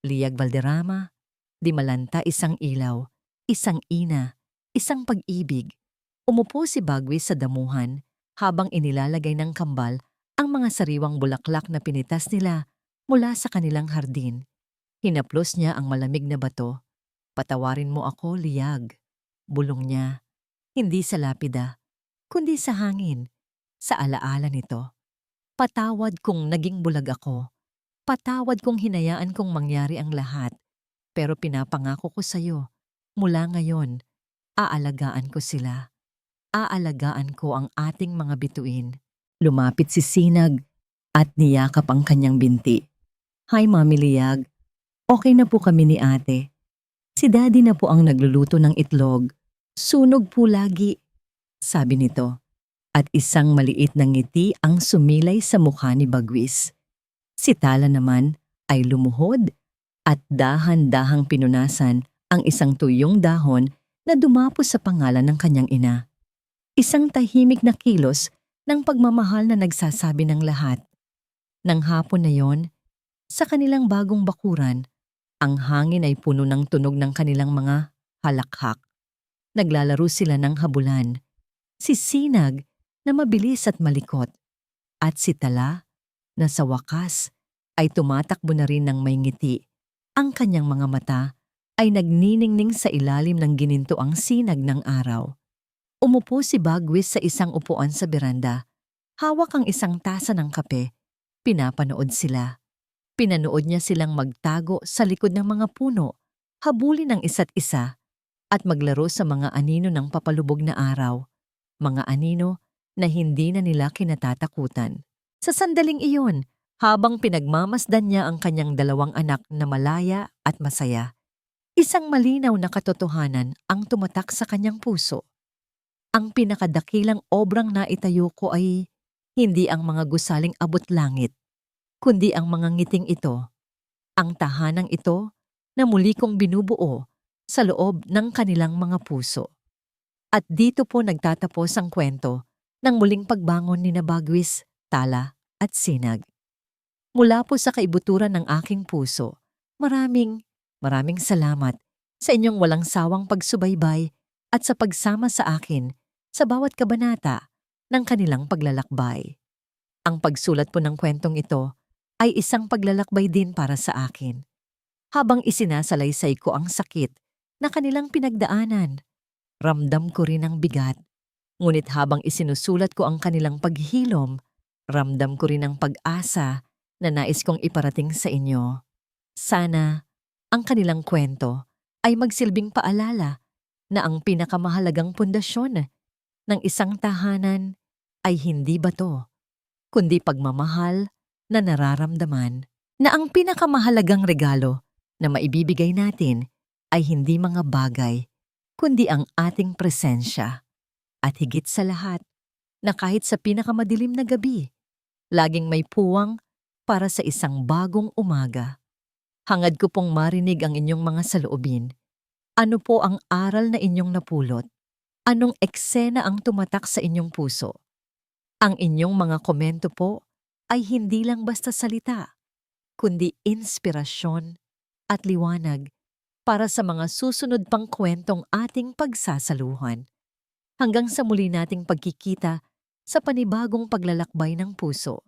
Liyag Valderrama, di malanta isang ilaw, isang ina, isang pag-ibig. Umupo si Bagwis sa damuhan habang inilalagay ng kambal ang mga sariwang bulaklak na pinitas nila mula sa kanilang hardin. Hinaplos niya ang malamig na bato. Patawarin mo ako, Liyag. Bulong niya. Hindi sa lapida, kundi sa hangin, sa alaala nito. Patawad kung naging bulag ako. Patawad kung hinayaan kong mangyari ang lahat. Pero pinapangako ko sa'yo, mula ngayon, aalagaan ko sila. Aalagaan ko ang ating mga bituin. Lumapit si Sinag at niyakap ang kanyang binti. Hi, Mami Liyag. Okay na po kami ni ate. Si Daddy na po ang nagluluto ng itlog. Sunog po lagi, sabi nito. At isang maliit na ngiti ang sumilay sa mukha ni Bagwis. Si Tala naman ay lumuhod at dahan-dahang pinunasan ang isang tuyong dahon na dumapos sa pangalan ng kanyang ina. Isang tahimik na kilos ng pagmamahal na nagsasabi ng lahat. Nang hapon na yon, sa kanilang bagong bakuran, ang hangin ay puno ng tunog ng kanilang mga halakhak. Naglalaro sila ng habulan. Si Sinag na mabilis at malikot. At si Tala na sa wakas ay tumatakbo na rin ng may ngiti. Ang kanyang mga mata ay nagniningning sa ilalim ng ginintoang sinag ng araw. Umupo si Bagwis sa isang upuan sa beranda. Hawak ang isang tasa ng kape. Pinapanood sila. Pinanood niya silang magtago sa likod ng mga puno, habulin ng isa't isa, at maglaro sa mga anino ng papalubog na araw. Mga anino na hindi na nila kinatatakutan. Sa sandaling iyon, habang pinagmamasdan niya ang kanyang dalawang anak na malaya at masaya, isang malinaw na katotohanan ang tumatak sa kanyang puso. Ang pinakadakilang obrang naitayo ko ay hindi ang mga gusaling abot langit, kundi ang mga ngiting ito, ang tahanang ito na muli kong binubuo sa loob ng kanilang mga puso. At dito po nagtatapos ang kwento ng muling pagbangon ni Bagwis, Tala at Sinag. Mula po sa kaibuturan ng aking puso, maraming salamat sa inyong walang sawang pagsubaybay at sa pagsama sa akin sa bawat kabanata ng kanilang paglalakbay. Ang pagsulat po ng kwentong ito ay isang paglalakbay din para sa akin. Habang isinasalaysay ko ang sakit na kanilang pinagdaanan, ramdam ko rin ang bigat. Ngunit habang isinusulat ko ang kanilang paghilom, ramdam ko rin ang pag-asa na nais kong iparating sa inyo. Sana ang kanilang kwento ay magsilbing paalala na ang pinakamahalagang pundasyon ng isang tahanan ay hindi bato, kundi pagmamahal na nararamdaman, na ang pinakamahalagang regalo na maibibigay natin ay hindi mga bagay, kundi ang ating presensya. At higit sa lahat, na kahit sa pinakamadilim na gabi, laging may puwang para sa isang bagong umaga. Hangad ko pong marinig ang inyong mga saloobin. Ano po ang aral na inyong napulot? Anong eksena ang tumatak sa inyong puso? Ang inyong mga komento po ay hindi lang basta salita, kundi inspirasyon at liwanag para sa mga susunod pang kwentong ating pagsasaluhan. Hanggang sa muli nating pagkikita sa panibagong paglalakbay ng puso.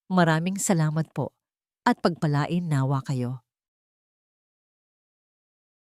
Maraming salamat po at pagpalain nawa kayo.